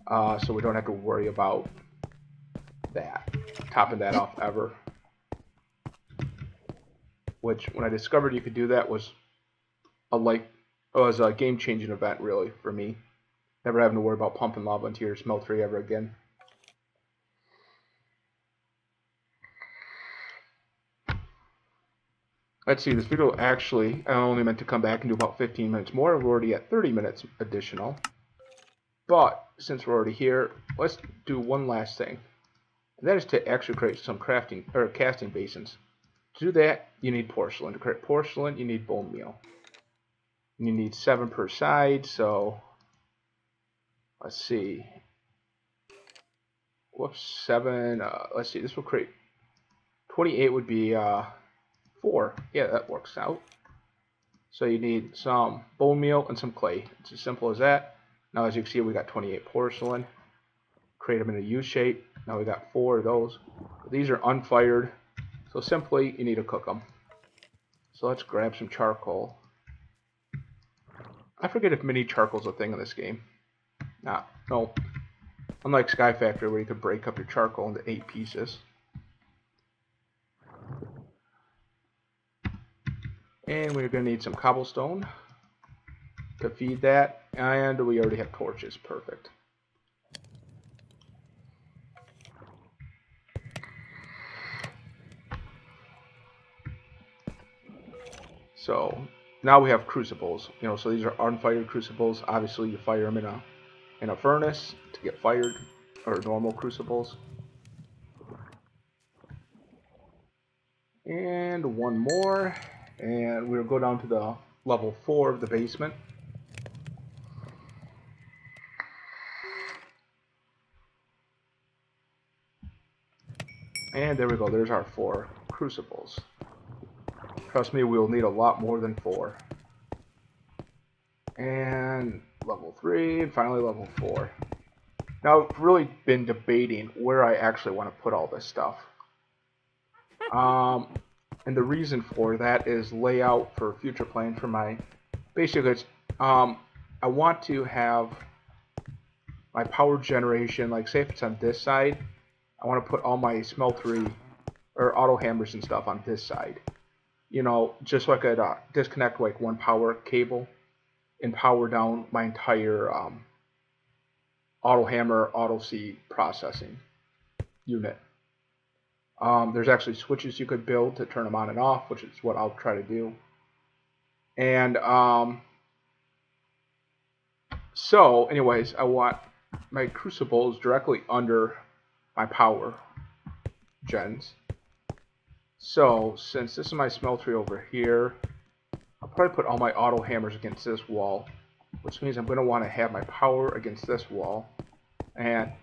so we don't have to worry about that, topping that off ever. Which, when I discovered you could do that, was a game-changing event, really, for me. Never having to worry about pumping lava into your smeltery ever again. Let's see, this video actually, I only meant to come back and do about 15 minutes more. We're already at 30 minutes additional. But, since we're already here, let's do one last thing. And that is to actually create some casting basins. To do that, you need porcelain. To create porcelain, you need bone meal. And you need 7 per side, so let's see. Whoops, 7, let's see, this will create 28 would be 4. Yeah, that works out. So you need some bone meal and some clay. It's as simple as that. Now as you can see, we got 28 porcelain. Create them in a U shape. Now we got 4 of those. These are unfired, so simply you need to cook them. So let's grab some charcoal. I forget if mini charcoal's a thing in this game. No. Unlike Sky Factory, where you could break up your charcoal into 8 pieces. And we're going to need some cobblestone to feed that. And we already have torches. Perfect. So now we have crucibles. So these are unfired crucibles. Obviously, you fire them in a furnace to get fired, or normal crucibles. And one more. And we'll go down to the level 4 of the basement. And there we go, there's our 4 crucibles. Trust me, we'll need a lot more than 4. And level 3, and finally level 4. Now, I've really been debating where I actually want to put all this stuff. And the reason for that is layout for future plans for my... Basically, it's, I want to have my power generation, like say if it's on this side, I want to put all my smeltery or auto hammers and stuff on this side. Just so I could disconnect like one power cable and power down my entire auto hammer, auto C processing unit. There's actually switches you could build to turn them on and off, which is what I'll try to do. And so anyways, I want my crucibles directly under my power gens. So since this is my smeltery over here, I'll probably put all my auto hammers against this wall, which means I'm going to want to have my power against this wall, and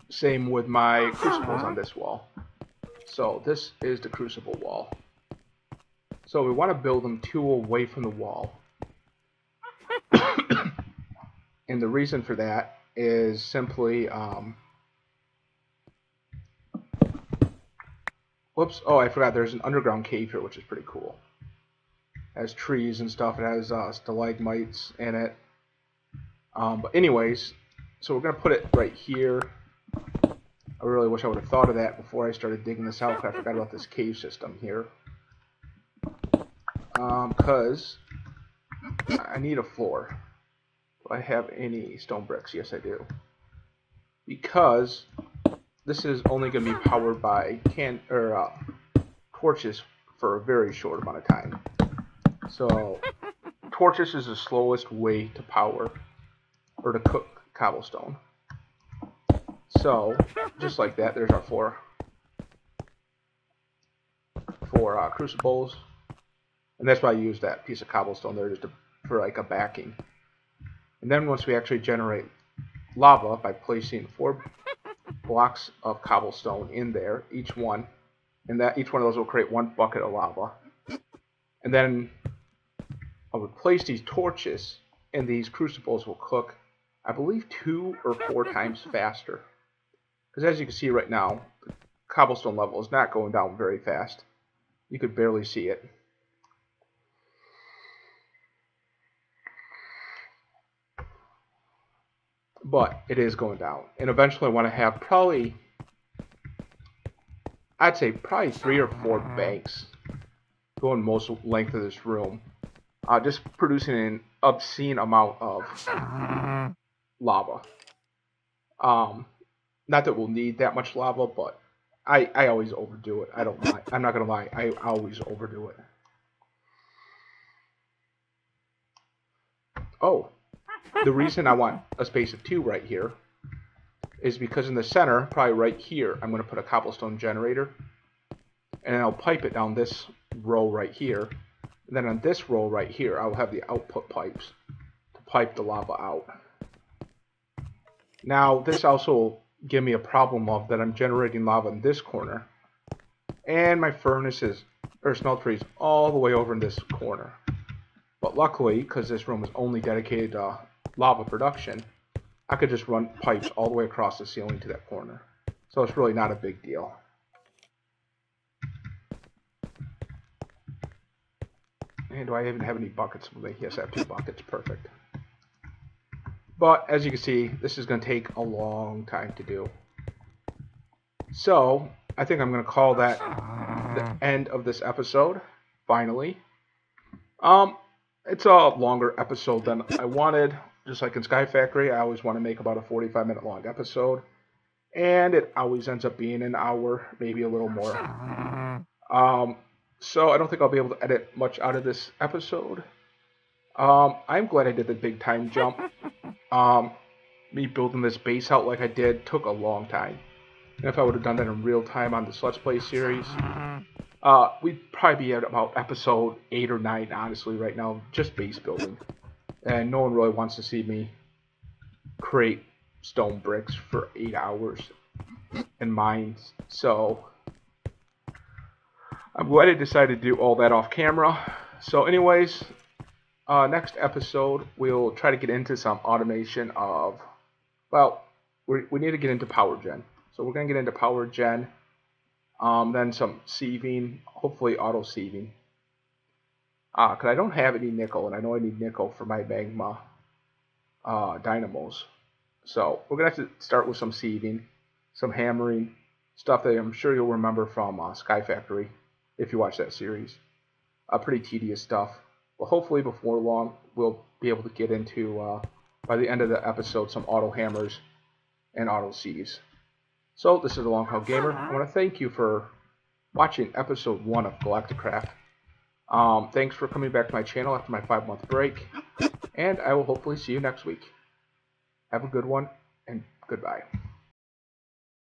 same with my crucibles on this wall. So this is the crucible wall. So we want to build them 2 away from the wall. And the reason for that is simply whoops, oh, I forgot there's an underground cave here, which is pretty cool. It has trees and stuff. It has stalagmites in it. But anyways, so we're going to put it right here. I really wish I would have thought of that before I started digging this out, because I forgot about this cave system here. Because I need a floor. Do I have any stone bricks? Yes, I do. Because this is only going to be powered by torches for a very short amount of time. So torches is the slowest way to power or to cook cobblestone. So just like that, there's our floor for crucibles, and that's why I use that piece of cobblestone there just for like a backing. And then once we actually generate lava by placing 4 blocks of cobblestone in there, each one, and each one of those will create 1 bucket of lava. And then I would place these torches, and these crucibles will cook, I believe, 2 or 4 times faster. Because as you can see right now, the cobblestone level is not going down very fast. You could barely see it. But it is going down. And eventually I want to have probably, I'd say probably 3 or 4 banks going most length of this room. Just producing an obscene amount of lava. Not that we'll need that much lava, but I always overdo it. I don't lie. I'm not going to lie. I always overdo it. Oh, the reason I want a space of 2 right here is because in the center, probably right here, I'm going to put a cobblestone generator. And I'll pipe it down this row right here. And then on this row right here, I'll have the output pipes to pipe the lava out. Now, this also will give me a problem of that I'm generating lava in this corner. And my furnaces, or smeltery, is all the way over in this corner. But luckily, because this room is only dedicated to lava production, I could just run pipes all the way across the ceiling to that corner. So it's really not a big deal. And do I even have any buckets? Yes, I have 2 buckets. Perfect. But as you can see, this is going to take a long time to do. So I think I'm going to call that the end of this episode. Finally. It's a longer episode than I wanted. Just like in Sky Factory, I always want to make about a 45-minute long episode. And it always ends up being an hour, maybe a little more. So I don't think I'll be able to edit much out of this episode. I'm glad I did the big time jump. Me building this base out like I did took a long time. And if I would have done that in real time on this Let's Play series, we'd probably be at about episode 8 or 9, honestly, right now, just base building. And no one really wants to see me create stone bricks for 8 hours in mines. So I'm glad I decided to do all that off camera. So anyways, next episode we'll try to get into some automation of, well, we need to get into power gen. So we're going to get into power gen, then some sieving, hopefully auto sieving. Because I don't have any nickel, and I know I need nickel for my magma dynamos. So we're going to have to start with some sieving, some hammering, stuff that I'm sure you'll remember from Sky Factory, if you watch that series. Pretty tedious stuff. But hopefully before long, we'll be able to get into, by the end of the episode, some auto hammers and auto sieves. So this is the Long Haul Gamer. I want to thank you for watching episode 1 of Galacticraft. Thanks for coming back to my channel after my 5-month break, and I will hopefully see you next week. Have a good one, and goodbye.